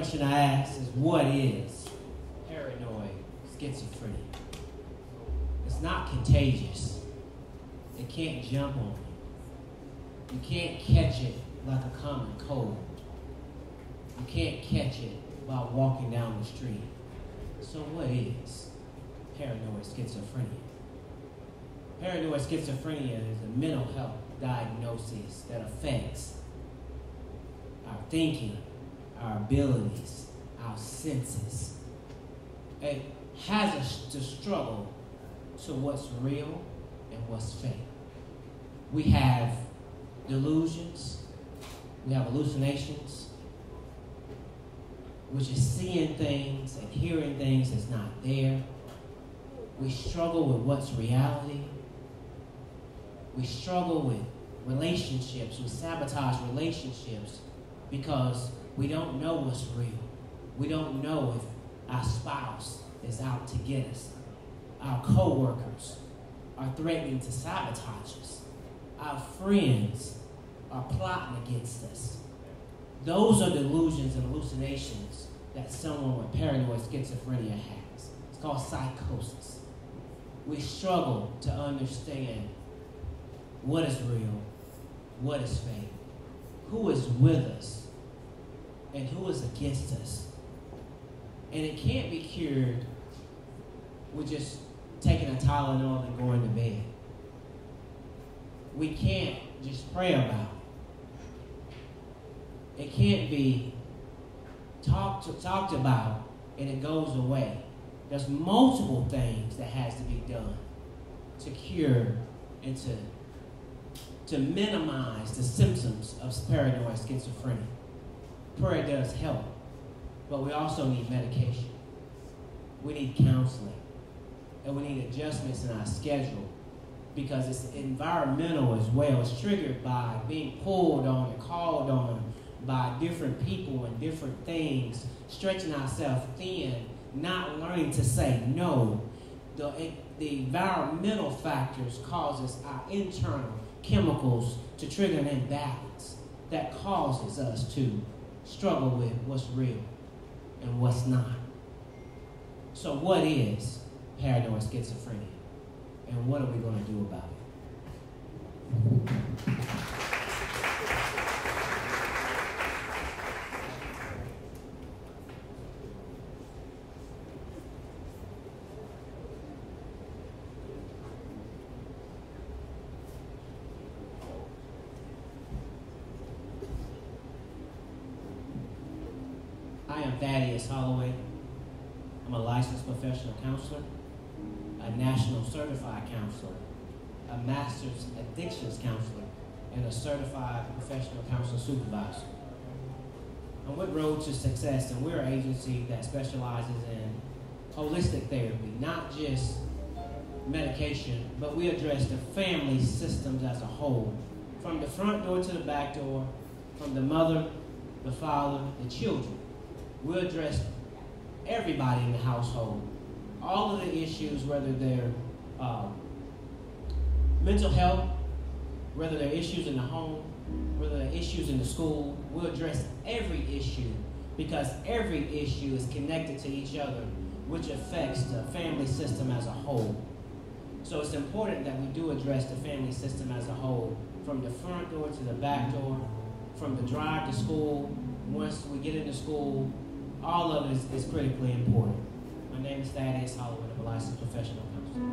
question I ask is, what is paranoid schizophrenia? It's not contagious. It can't jump on you. You can't catch it like a common cold. You can't catch it while walking down the street. So what is paranoid schizophrenia? Paranoid schizophrenia is a mental health diagnosis that affects our thinking, our abilities, our senses. It has us to struggle to what's real and what's fake. We have delusions, we have hallucinations, which is seeing things and hearing things that's not there. We struggle with what's reality. We struggle with relationships. We sabotage relationships because we don't know what's real. We don't know if our spouse is out to get us. Our co-workers are threatening to sabotage us. Our friends are plotting against us. Those are delusions and hallucinations that someone with paranoid schizophrenia has. It's called psychosis. We struggle to understand what is real, what is fake, who is with us, and who is against us. And it can't be cured with just taking a Tylenol and going to bed. We can't just pray about it. It can't be talked about and it goes away. There's multiple things that has to be done to cure and to minimize the symptoms of paranoid schizophrenia. Prayer does help, but we also need medication. We need counseling, and we need adjustments in our schedule because it's environmental as well. It's triggered by being pulled on and called on by different people and different things, stretching ourselves thin, not learning to say no. The environmental factors causes our internal chemicals to trigger an imbalance that causes us to struggle with what's real and what's not. So what is paranoid schizophrenia? And what are we going to do about it? I am Donny Hathaway. I'm a licensed professional counselor, a national certified counselor, a master's addictions counselor, and a certified professional counselor supervisor. I'm with Road to Success, and we're an agency that specializes in holistic therapy, not just medication, but we address the family systems as a whole, from the front door to the back door, from the mother, the father, the children. We address everybody in the household, all of the issues, whether they're mental health, whether they're issues in the home, whether they're issues in the school. We'll address every issue because every issue is connected to each other, which affects the family system as a whole. So it's important that we do address the family system as a whole, from the front door to the back door, from the drive to school. Once we get into school, all of it is critically important. My name is Donny Hathaway. I'm a licensed professional counselor.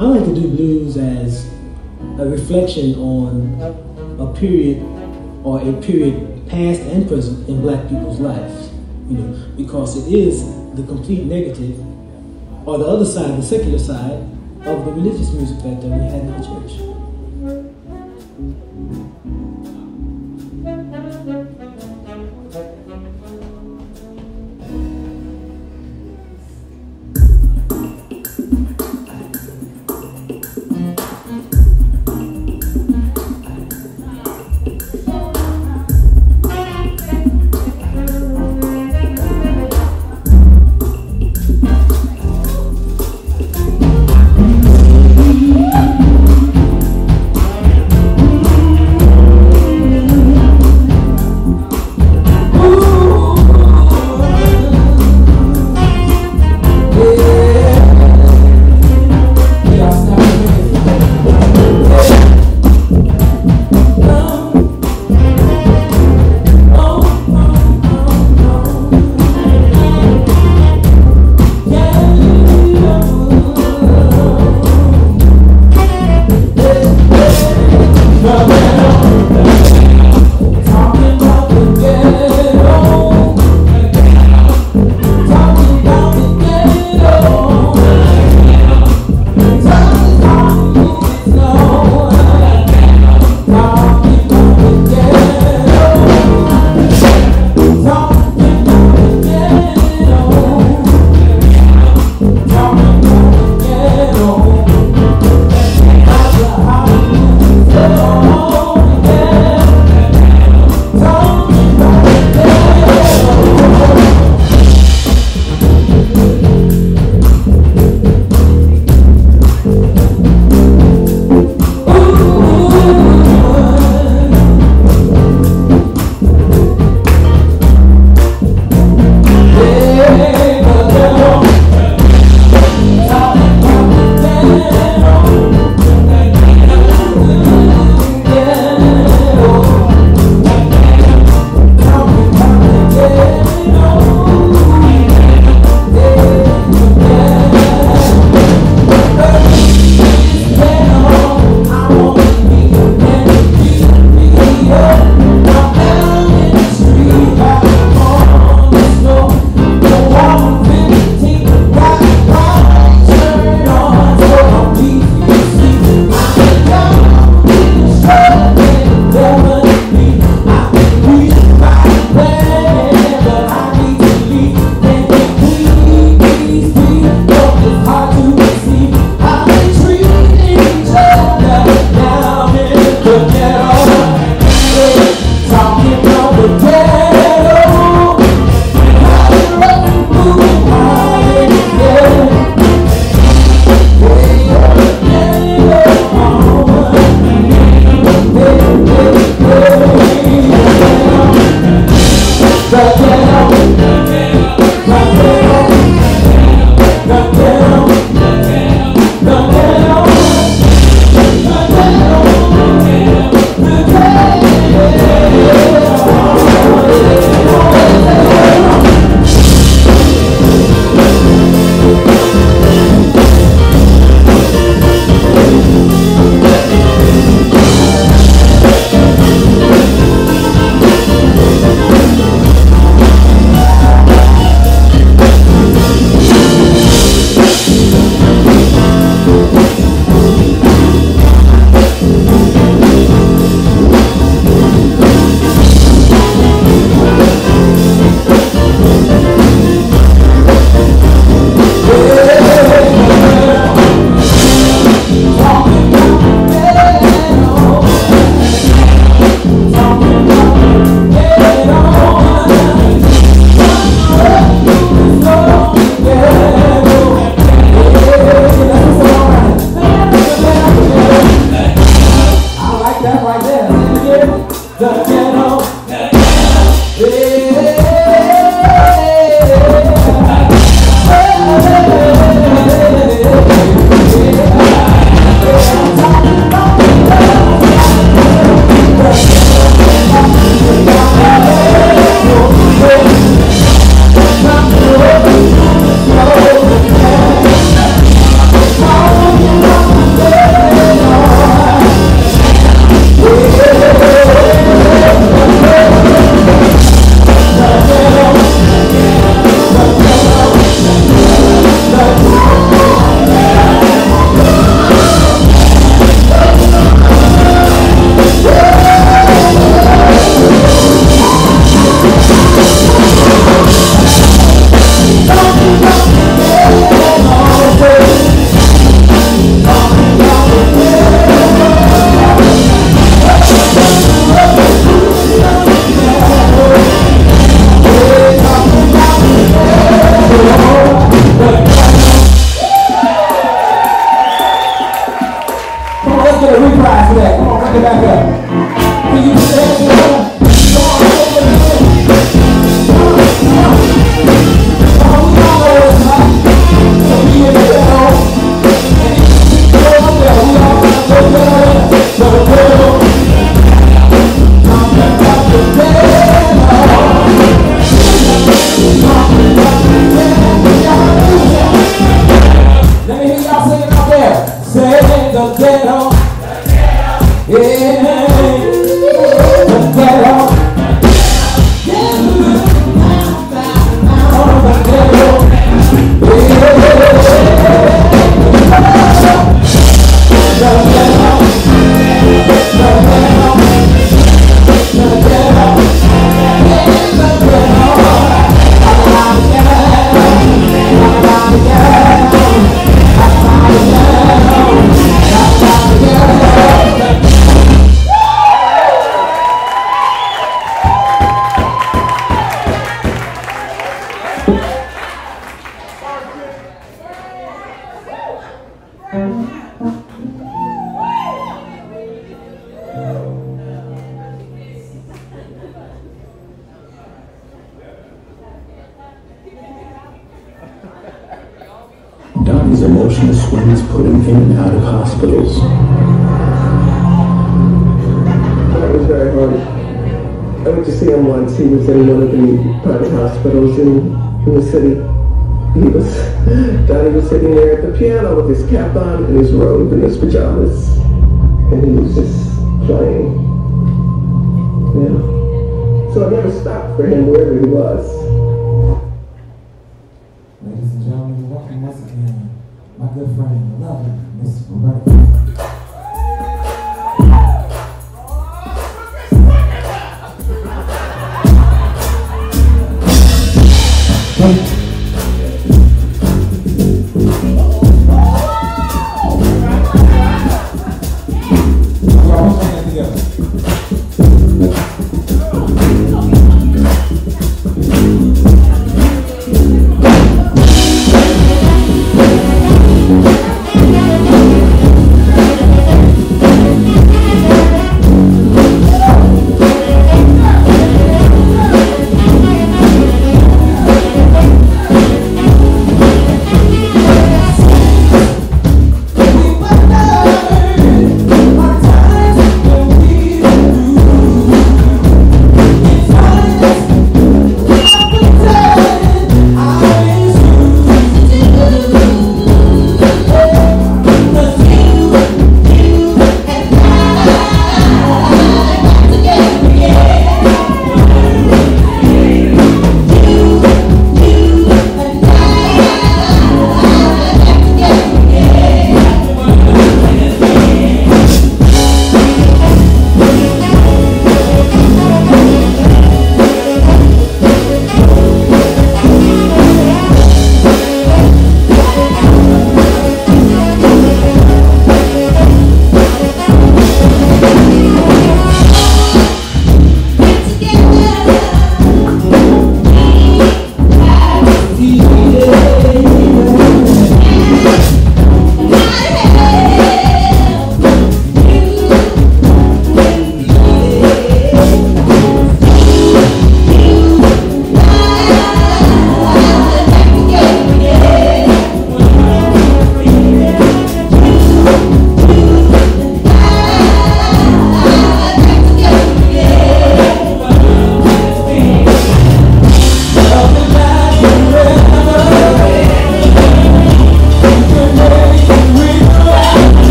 I like to do blues as a reflection on a period or a period past and present in black people's lives, because it is the complete negative, or the other side, the secular side, of the religious music that we had in our church. back it back up. Can you put your hands together? Come on, over here. Come on, we all know it's hot. So we in the ghetto. And go up there, we all got to go there. So the ghetto. Talking about the ghetto. Let me hear y'all singing out there. Say the ghetto. Yeah. The ghetto. Oh, the ghetto. Donny's emotional swings put him in and out of hospitals. That was very hard. I went to see him once. He was in one of the private hospitals in the city. Donny was sitting there at the piano with his cap on and his robe and his pajamas. And he was just playing. Yeah. So I never stopped for him wherever he was. Ladies and gentlemen, welcome once again, my good friend, the lovely Miss Roberta.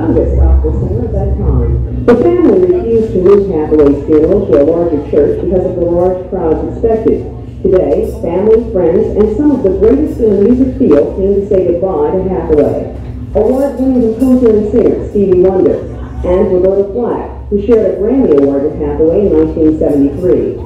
youngest gospel singer at that time. The family refused to move Hathaway's funeral to a larger church because of the large crowds expected. Today, family, friends, and some of the greatest in the music field came to say goodbye to Hathaway. Award-winning composer and singer Stevie Wonder, and Roberta Flack, who shared a Grammy Award with Hathaway in 1973.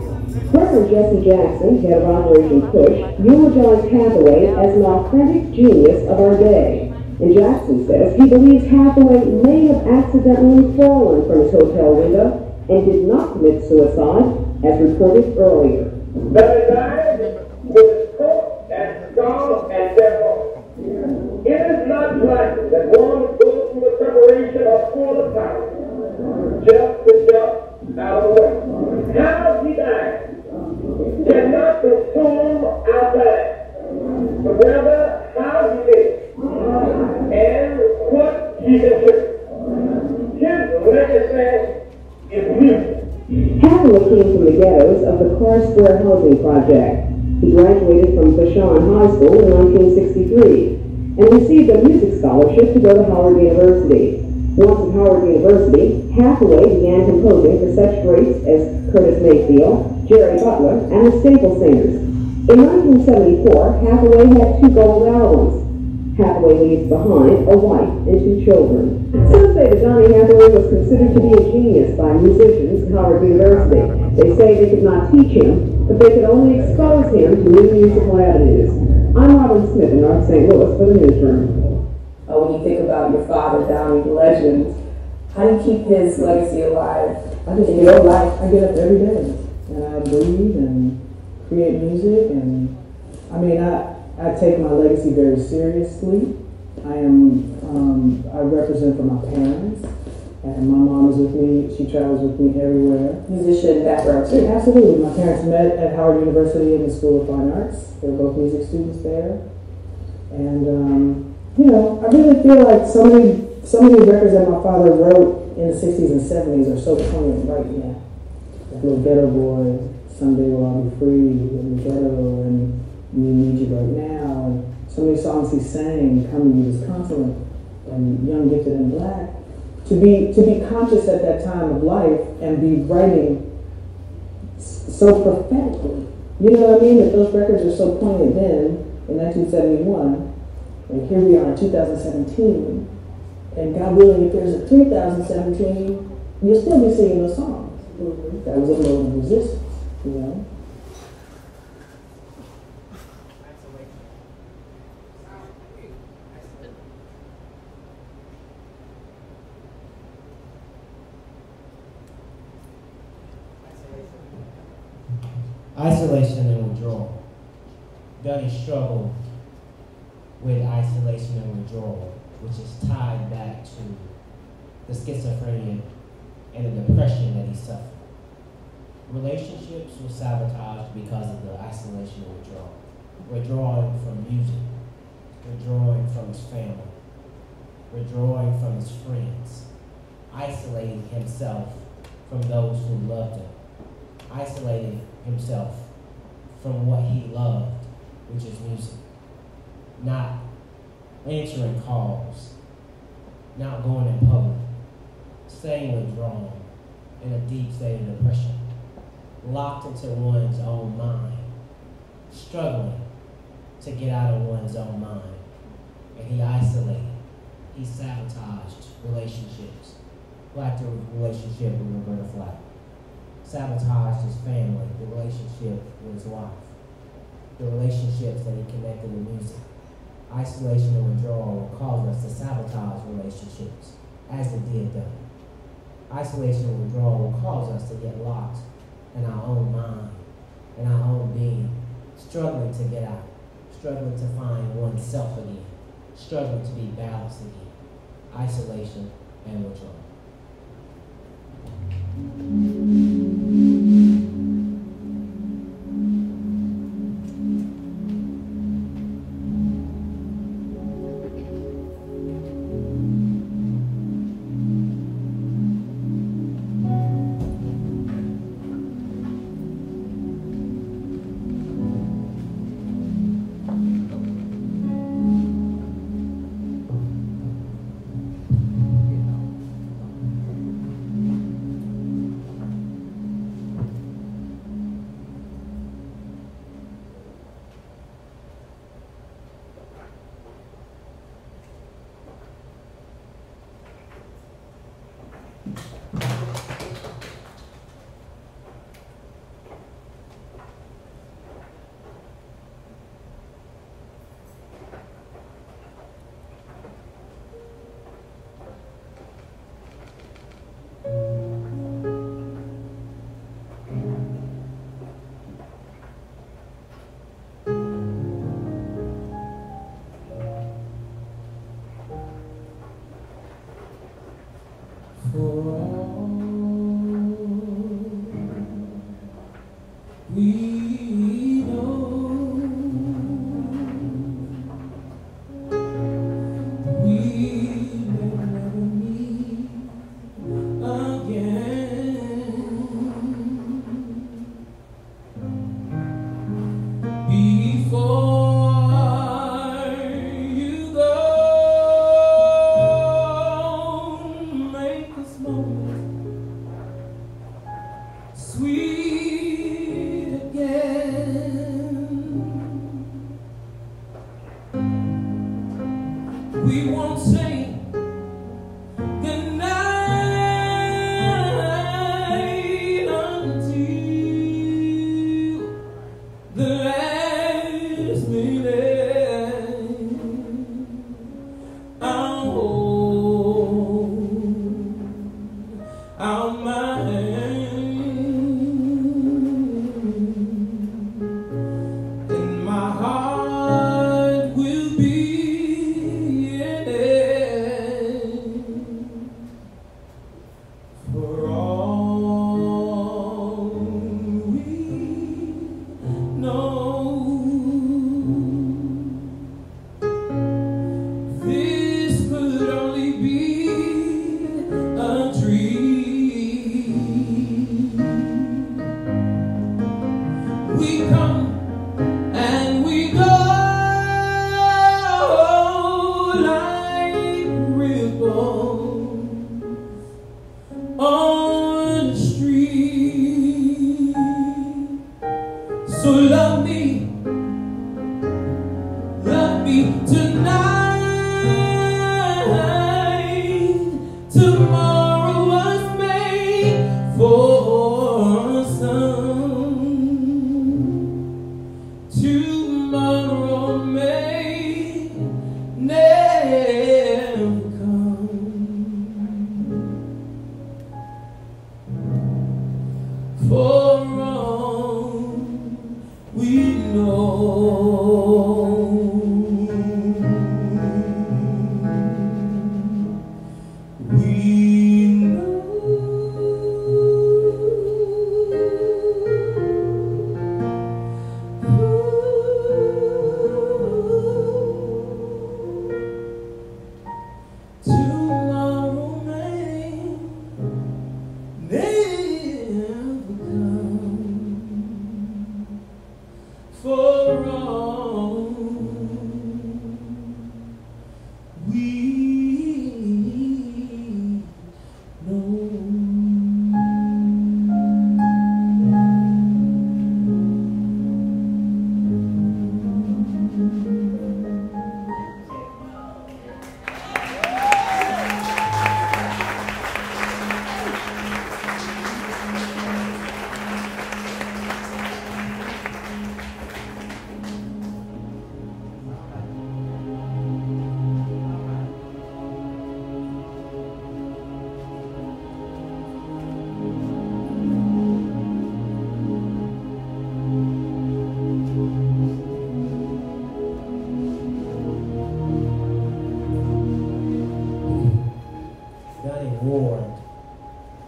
Reverend Jesse Jackson, head of Operation Push, eulogized Hathaway as an authentic genius of our day. And Jackson says he believes Hathaway may have accidentally fallen from his hotel window and did not commit suicide, as reported earlier. That he died with coat and scarf and devil. It is not likely that one would go through the preparation of full account just to jump out of the way. How he died cannot consume our time, but rather how he lived and what he contributed. His legacy is music. Hathaway came from the ghettos of the Carr Square Housing Project. He graduated from Vashon High School in 1963 and received a music scholarship to go to Howard University. Once at Howard University, Hathaway began composing for such greats as Curtis Mayfield, Jerry Butler, and the Staple Singers. In 1974, Hathaway had 2 gold albums. Hathaway leaves behind a wife and 2 children. Some say that Donny Hathaway was considered to be a genius by musicians at Howard University. They say they could not teach him, but they could only expose him to new musical avenues. I'm Robin Smith in North St. Louis for the Newsroom. When you think about your father, Donny, the legend, how do you keep his legacy alive in your life? I get up every day and I breathe and create music, and I take my legacy very seriously. I represent for my parents, and my mom is with me. She travels with me everywhere. Musician background too. Absolutely. My parents met at Howard University in the School of Fine Arts. They were both music students there. And, I really feel like so many records that my father wrote in the 60s and 70s are so poignant right now. Like Little Ghetto Boy, Someday Will I Be Free, in the Ghetto, and We Need You Right Now, and so many songs he sang, Coming to Wisconsin, and Young, Gifted, and Black. To be conscious at that time of life and be writing so prophetically, you know what I mean? That those records are so poignant then, in 1971, and here we are in 2017, and God willing, if there's a 3017, you'll still be singing those songs. That was a mode of resistance, you know? Isolation and withdrawal. Donny struggled with isolation and withdrawal, which is tied back to the schizophrenia and the depression that he suffered. Relationships were sabotaged because of the isolation and withdrawal. Withdrawing from music, withdrawing from his family, withdrawing from his friends, isolating himself from those who loved him, isolating himself from what he loved, which is music. Not answering calls, not going in public, staying withdrawn in a deep state of depression, locked into one's own mind, struggling to get out of one's own mind. And he isolated, he sabotaged relationships, like the relationship with Roberta Flack. Sabotaged his family, the relationship with his wife, the relationships that he connected with music. Isolation and withdrawal will cause us to sabotage relationships, as it did them. Isolation and withdrawal will cause us to get locked in our own mind, in our own being, struggling to get out, struggling to find oneself again, struggling to be balanced again. Isolation and withdrawal.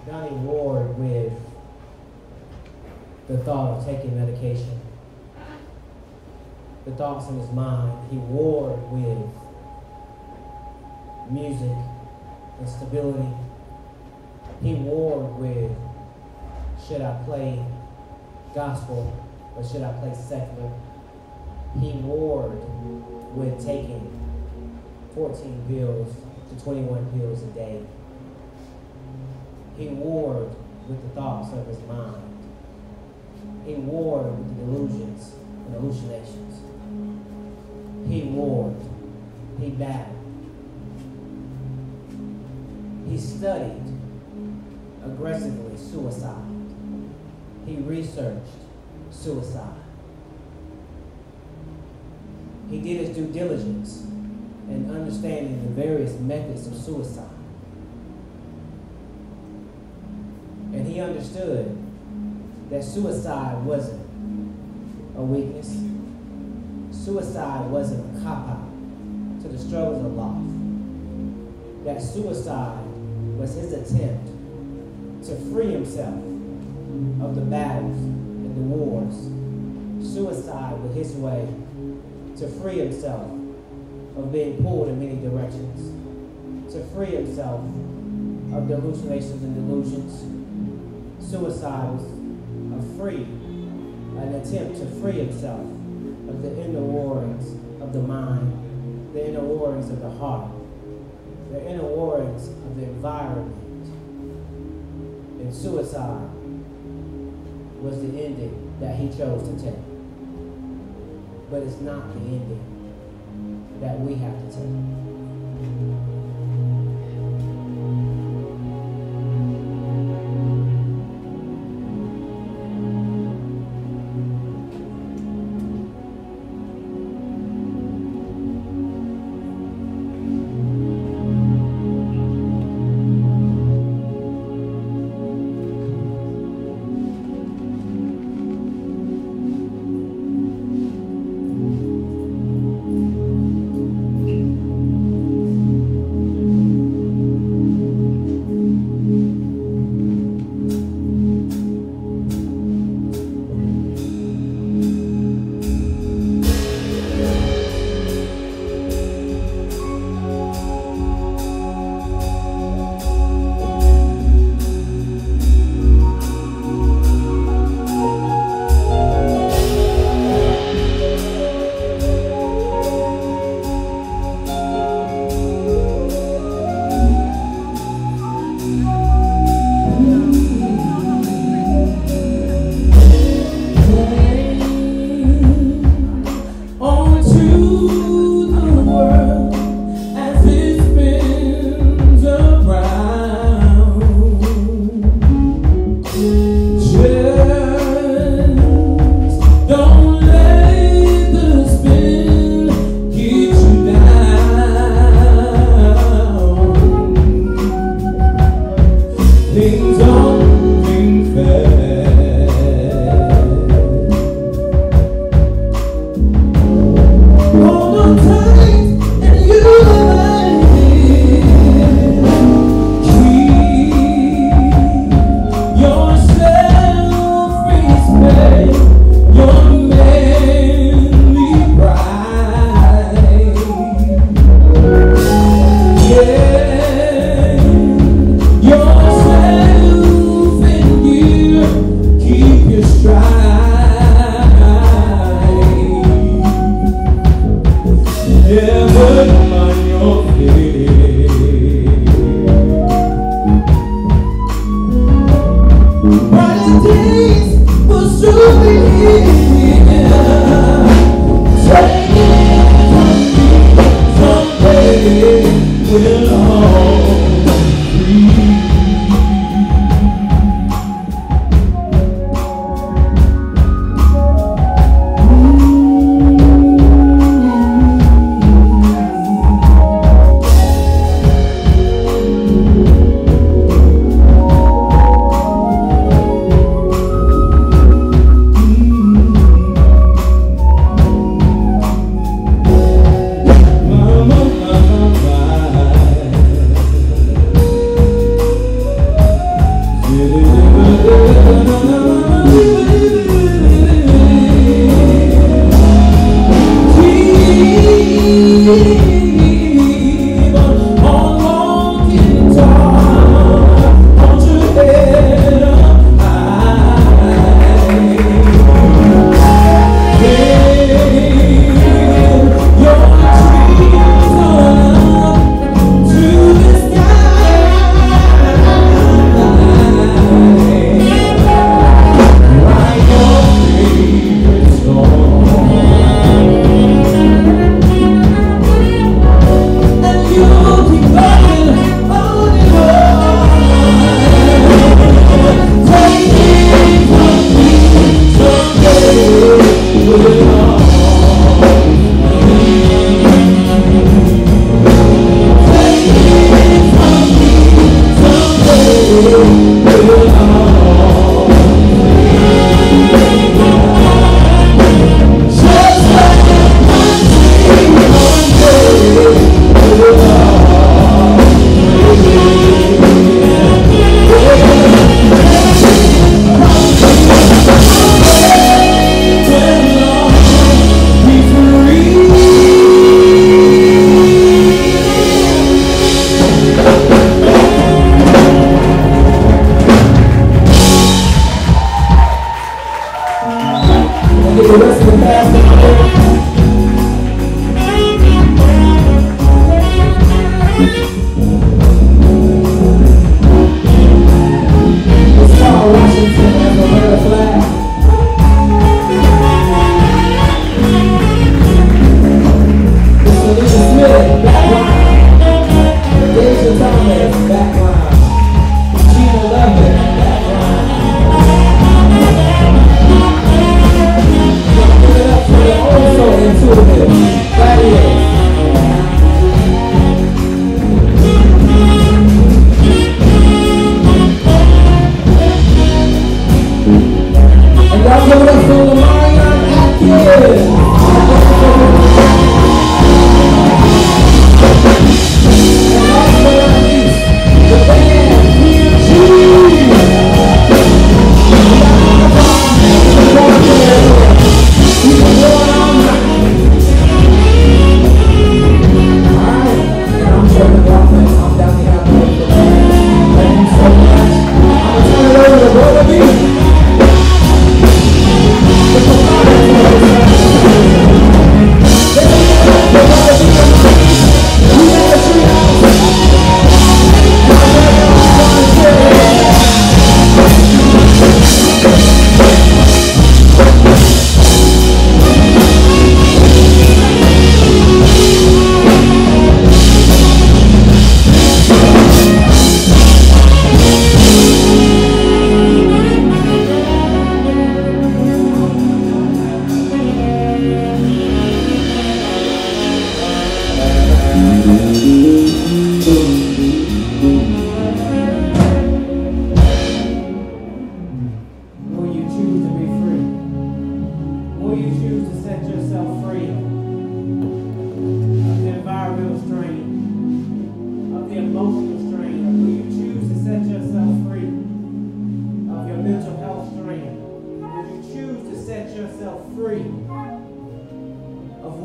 Donny warred with the thought of taking medication, the thoughts in his mind. He warred with music and stability. He warred with, should I play gospel or should I play secular? He warred with taking 14 pills to 21 pills a day. He warred with the thoughts of his mind. He warred with the delusions and hallucinations. He warred. He battled. He studied aggressively suicide. He researched suicide. He did his due diligence in understanding the various methods of suicide. And he understood that suicide wasn't a weakness. Suicide wasn't a cop-out to the struggles of life. That suicide was his attempt to free himself of the battles and the wars. Suicide was his way to free himself of being pulled in many directions, to free himself of the hallucinations and delusions. Suicide was an attempt to free himself of the inner warrings of the mind, the inner warrings of the heart, the inner warrings of the environment. And suicide was the ending that he chose to take. But it's not the ending that we have to take.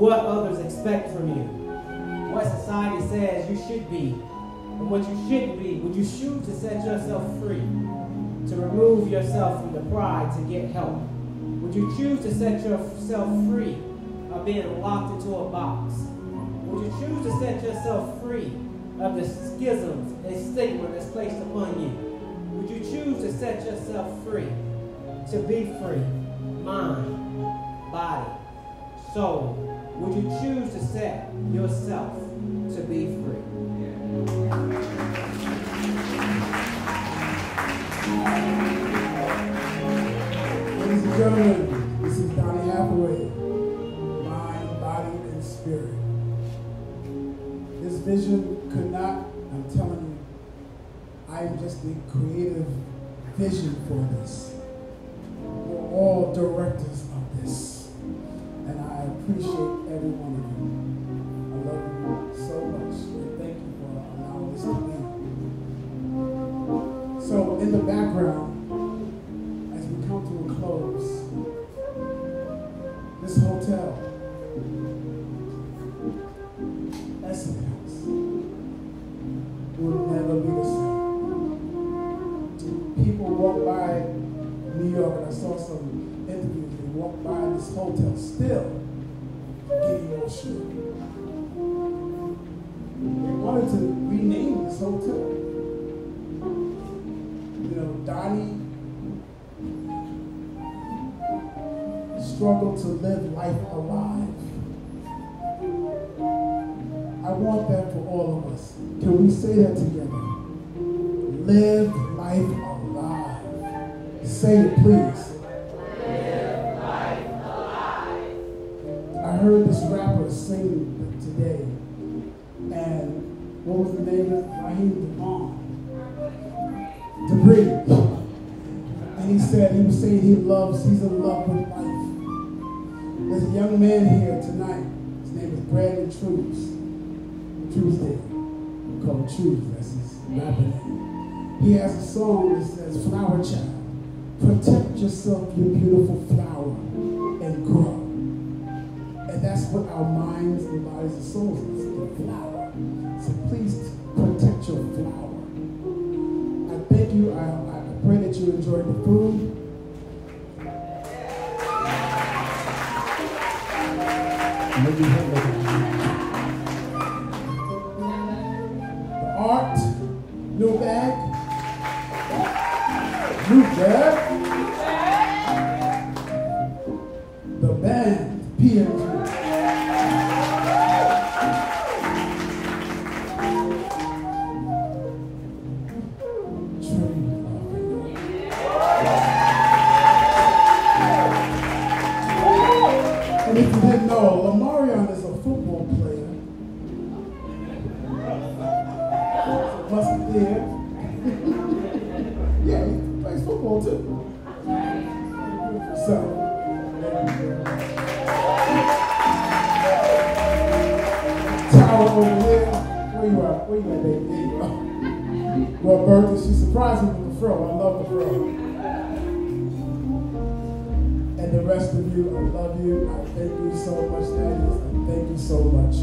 what others expect from you, what society says you should be, and what you shouldn't be, would you choose to set yourself free, to remove yourself from the pride to get help? Would you choose to set yourself free of being locked into a box? Would you choose to set yourself free of the schisms and stigma that's placed upon you? Would you choose to set yourself free, to be free, mind, body, soul? Would you choose to set yourself to be free? Ladies and gentlemen, this is Donny Hathaway, mind, body, and spirit. This vision could not, I'm telling you, I am just the creative vision for this. We're all directors of this. And I appreciate every one of you. I love you so much. And thank you for allowing this to be. So in the background, as we come to a close, this hotel, Essence House, will never be the same. People walk by New York, and I saw some interviews, they walk by this hotel still get emotional. They wanted to rename this hotel. You know, Donny struggled to live life alive. I want that for all of us. Can we say that together? Live life alive. Say it, please. Live life alive. I heard this rapper sing today, and what was the name of it? Raheem Debris. And he said, he was saying he's in love with life. There's a young man here tonight. His name is Brandon Truesdale, called Trues. That's his rapper name. He has a song that says, "Flower Child, protect yourself, you beautiful flower, and grow." And that's what our minds and bodies and souls is, the flower. So please protect your flower. I thank you. I pray that you enjoyed the food. The art, new bag, the band, PONYA. And if you didn't know, Lamarion is a football player. Wasn't there? Yeah, he plays football too. So, tower over there. Where you at? Where you at, baby? There you go. Well, Bertha, she surprised me with the fro. I love the fro. And the rest of you, I love you. I thank you so much, ladies. I thank you so much.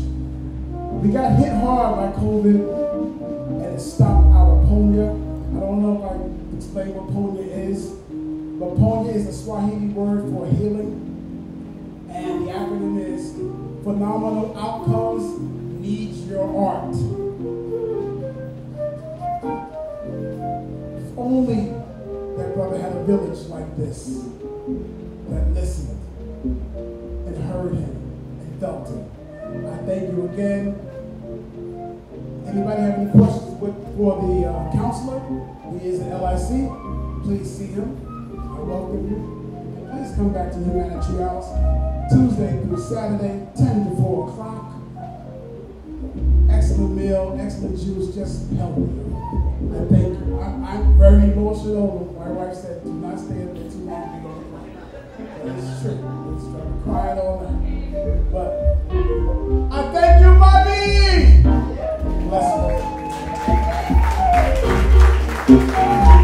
We got hit hard by COVID, and it stopped our PONYA. I don't know if I explain what PONYA is, but PONYA is a Swahili word for healing, and the acronym is Phenomenal Outcomes Needs Your Art. If only that brother had a village like this that listened and heard him and felt him. I thank you again. Anybody have any questions for the counselor? He is at LIC. Please see him. I welcome you. And please come back to Humanity House Tuesday through Saturday, 10 to 4 o'clock. Excellent meal, excellent juice, just help me. I thank you. I'm very emotional. My wife said, do not stay up there too long. It's true. It's trying to cry all night. But I thank you, mommy! Bless you.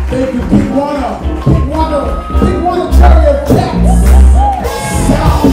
Thank you, Big Warner. Big Warner, Cherry of Cats. Sound.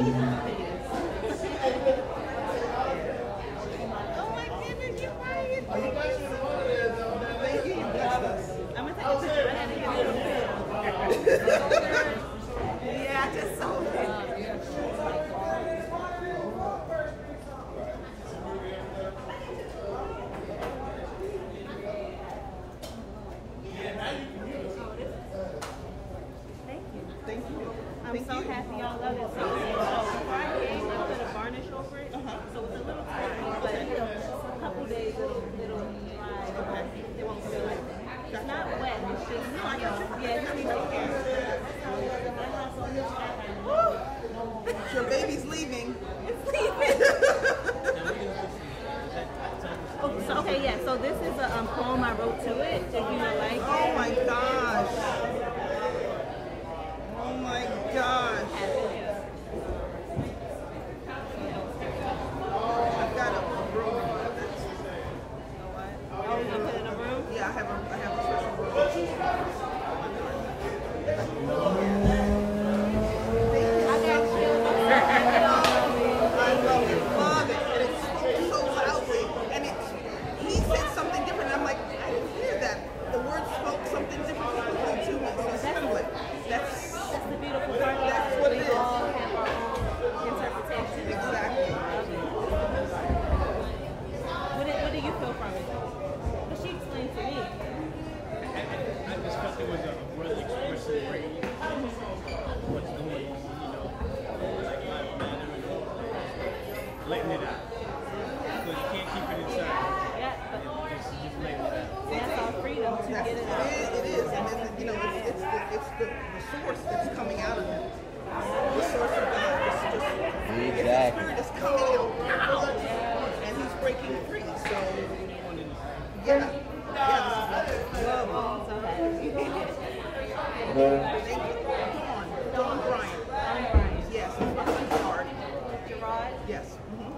Yeah, I just saw it. Thank you. I'm so happy y'all love it. So before I came, I put a varnish over it. So it's a little tiny, but a couple days it'll dry. It won't feel like it's not wet. It's just yeah, it's just Your baby's leaving. It's leaving. So, okay, yeah. So this is a poem I wrote to it. If you would like it. Oh my gosh. Oh my gosh. I've got a room. Oh, you gonna put it in a room? Yeah, I have a special room. I got you. I love it. And it spoke so loudly. And he said something different. And I'm like, I didn't hear that. The words spoke something different to me. So it's kind of like, that's the beautiful part. That's what it is. We all have our own interpretation. Exactly. What do you feel from it? What she explained to me. I just felt it was a brother expressing what's going on, like life matter and letting it out. Because you can't keep it inside. Yeah, but just letting it out. That's our freedom to get it out. It is, and then, it's the source that's coming out of him. The source of God. The Spirit is coming out, and he's breaking free. So, yeah, this is love. Don Bryant. Yes, he's behind Gerard. Gerard? Yes.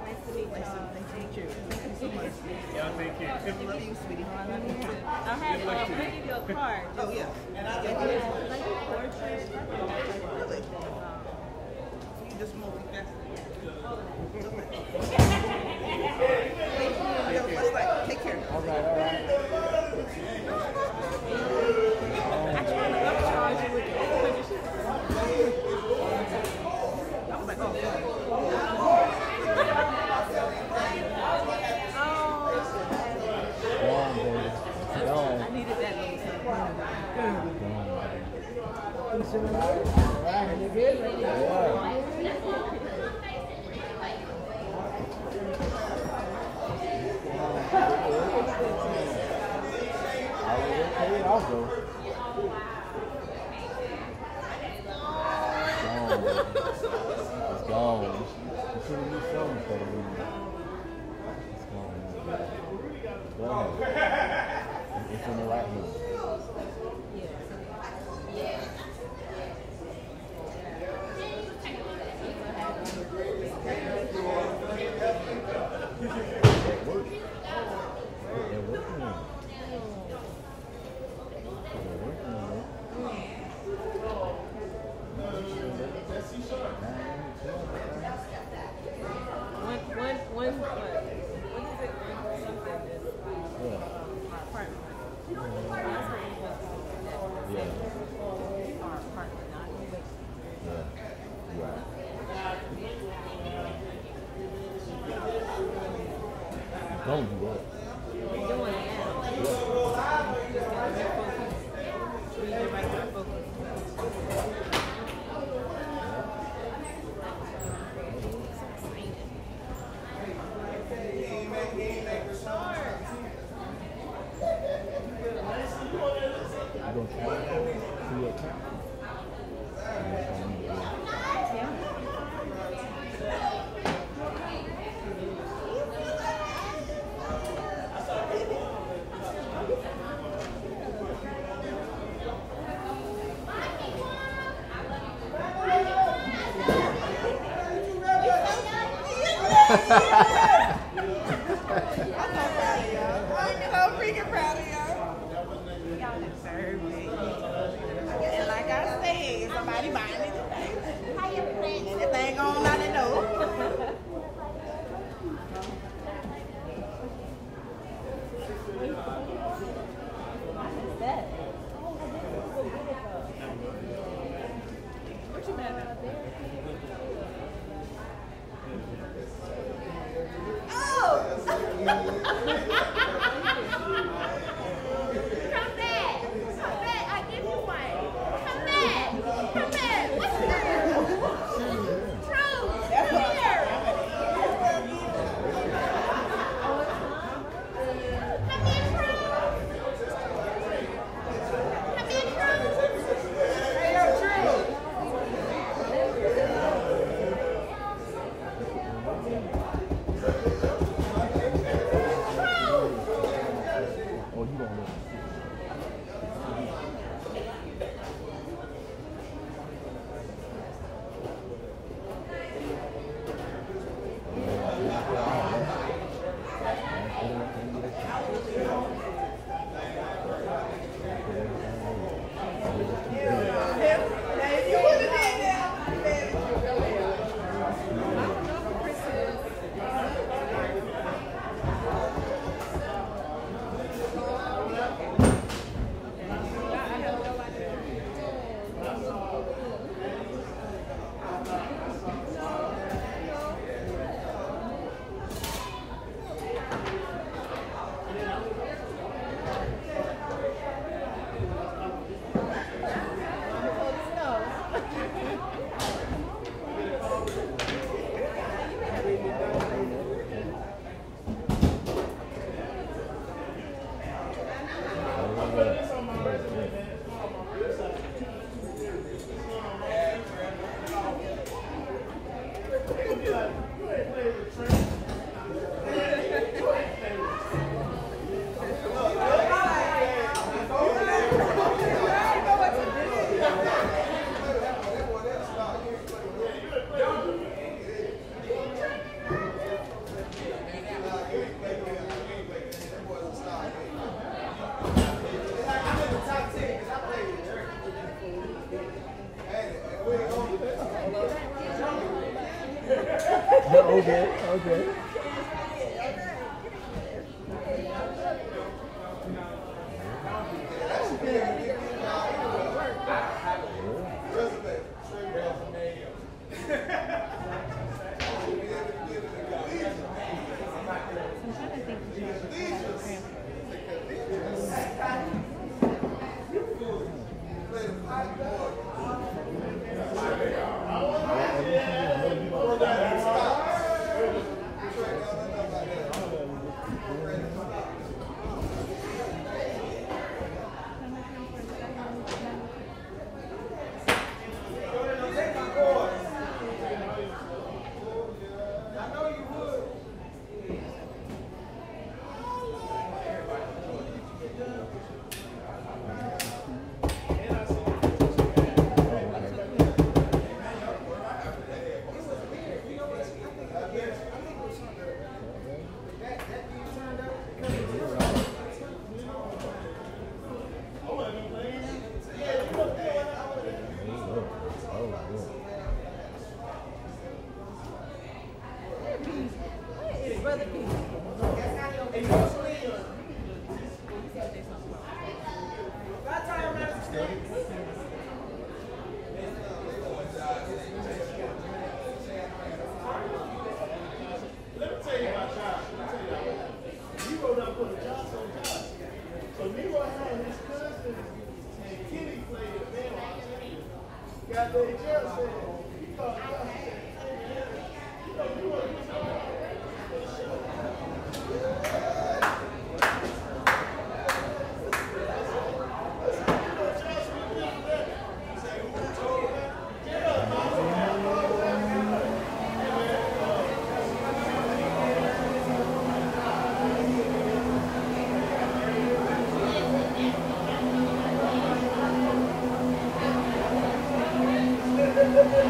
Nice to meet you. Nice to meet you. Thank you so much. Yeah, thank you. I love you, sweetie. I love you too. I'll give you a card. Oh, yeah. Like portraits. Really? You just multifaceted. Take care. I try to upcharge you with the I was like, oh, I needed that little It's gone. You should have used something for the movie. It's gone. Go ahead. It's in the right hand. That works. That working on it. Don't do that. You're doing it now. You gonna try to see your account? I'm freaking proud of y'all. Y'all deserve it. And like I said, somebody buying it today. How you playing? Anything on out Okay.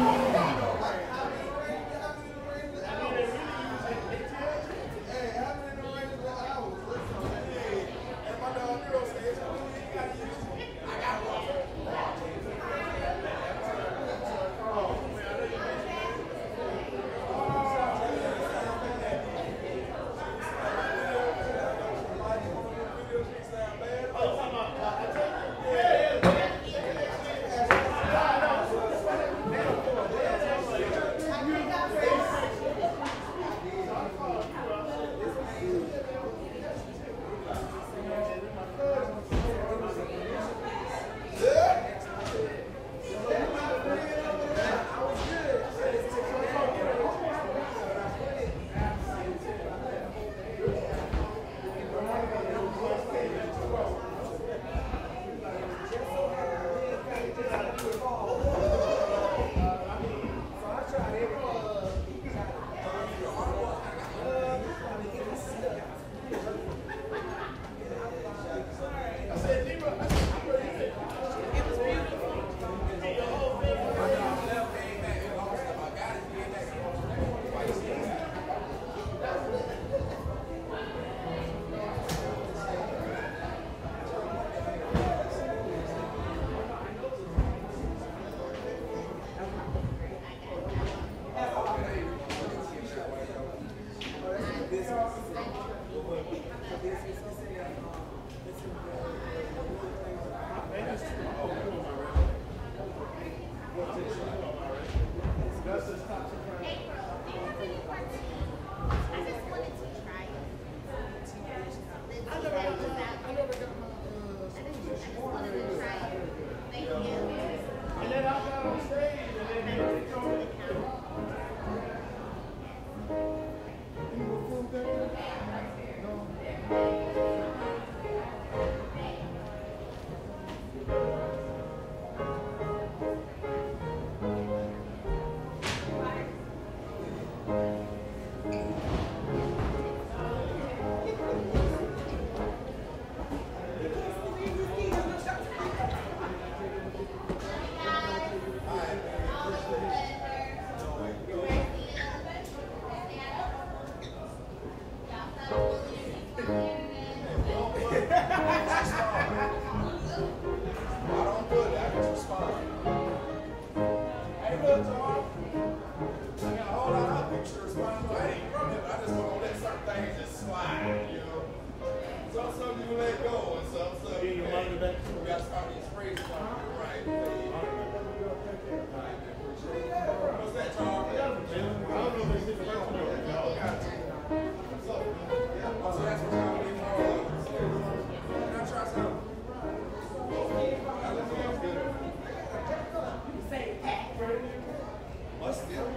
church. I ain't from it. I just want to let certain things just slide, you know. Some you let go, and some you got to start these phrases on it, right? What's that, Tom? I don't know if it's the first one. No, got you. So that's what I'm doing. Can I try something? Say that. What's still?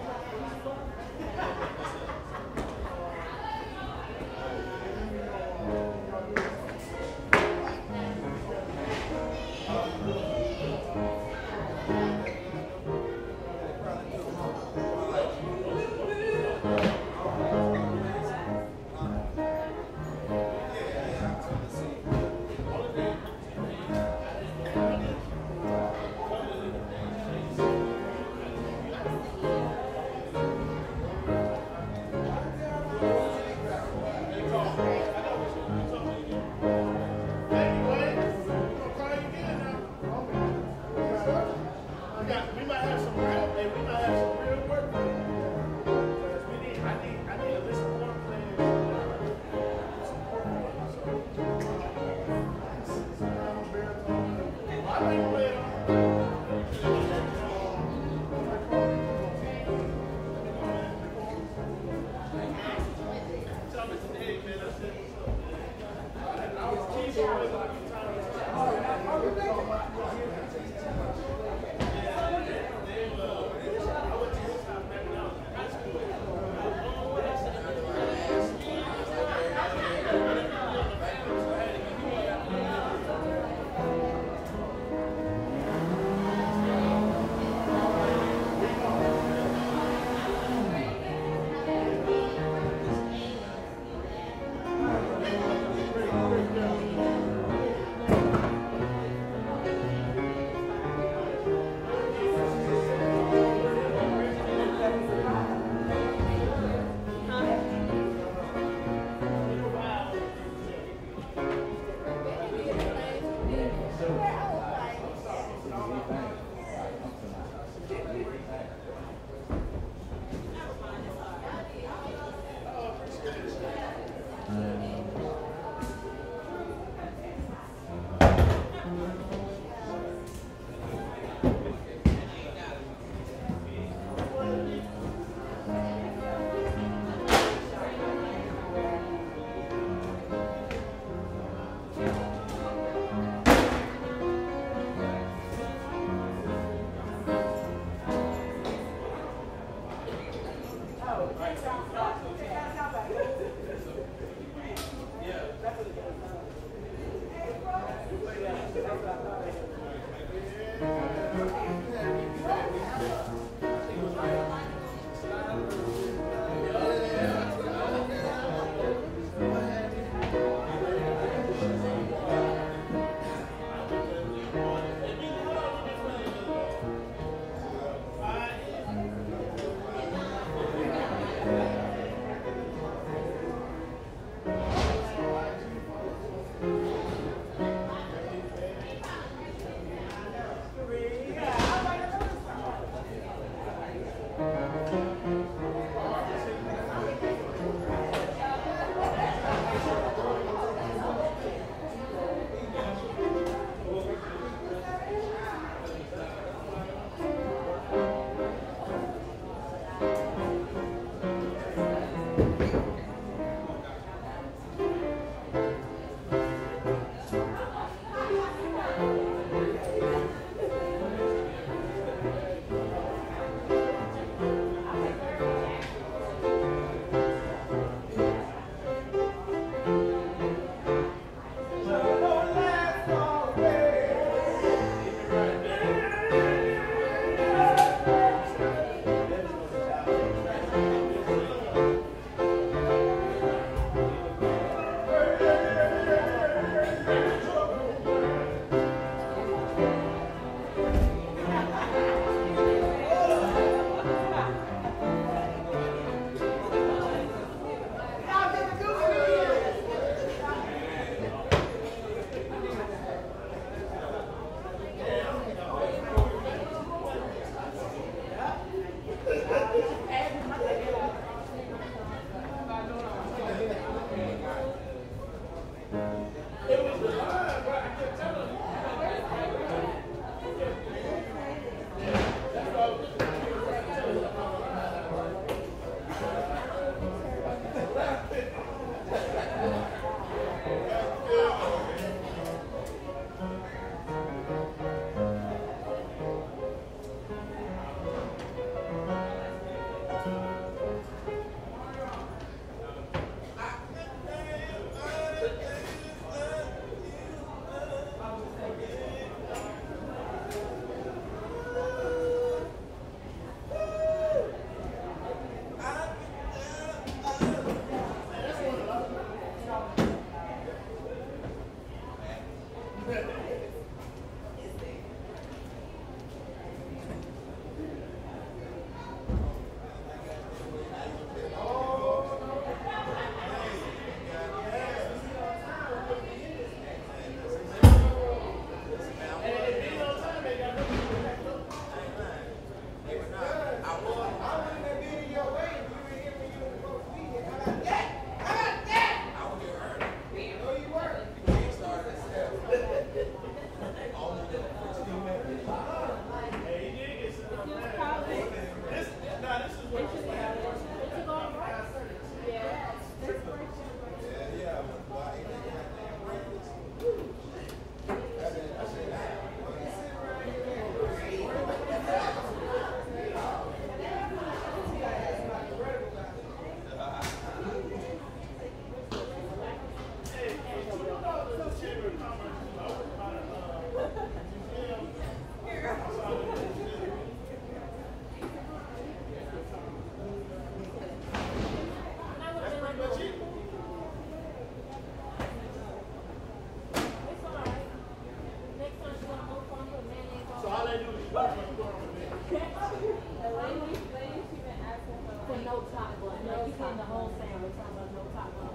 top blunt. Like you putting the whole thing. We're talking about no top blunt.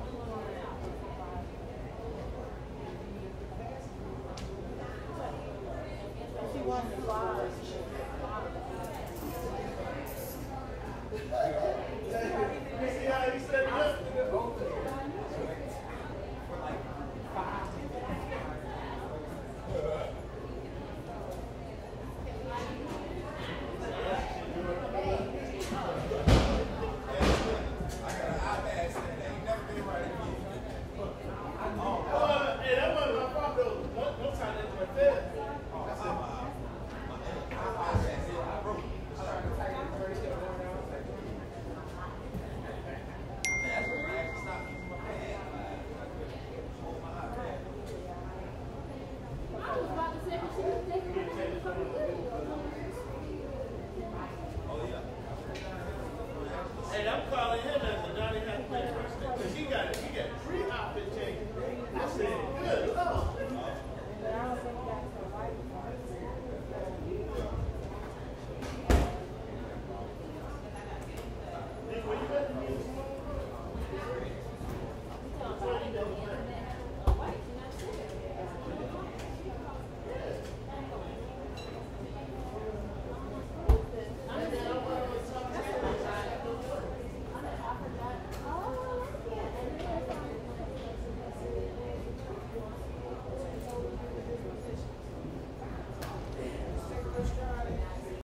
She wants the bars. See how he set it up? Hey, that wasn't my fault though. No time to my bed. Hey, I'm calling him.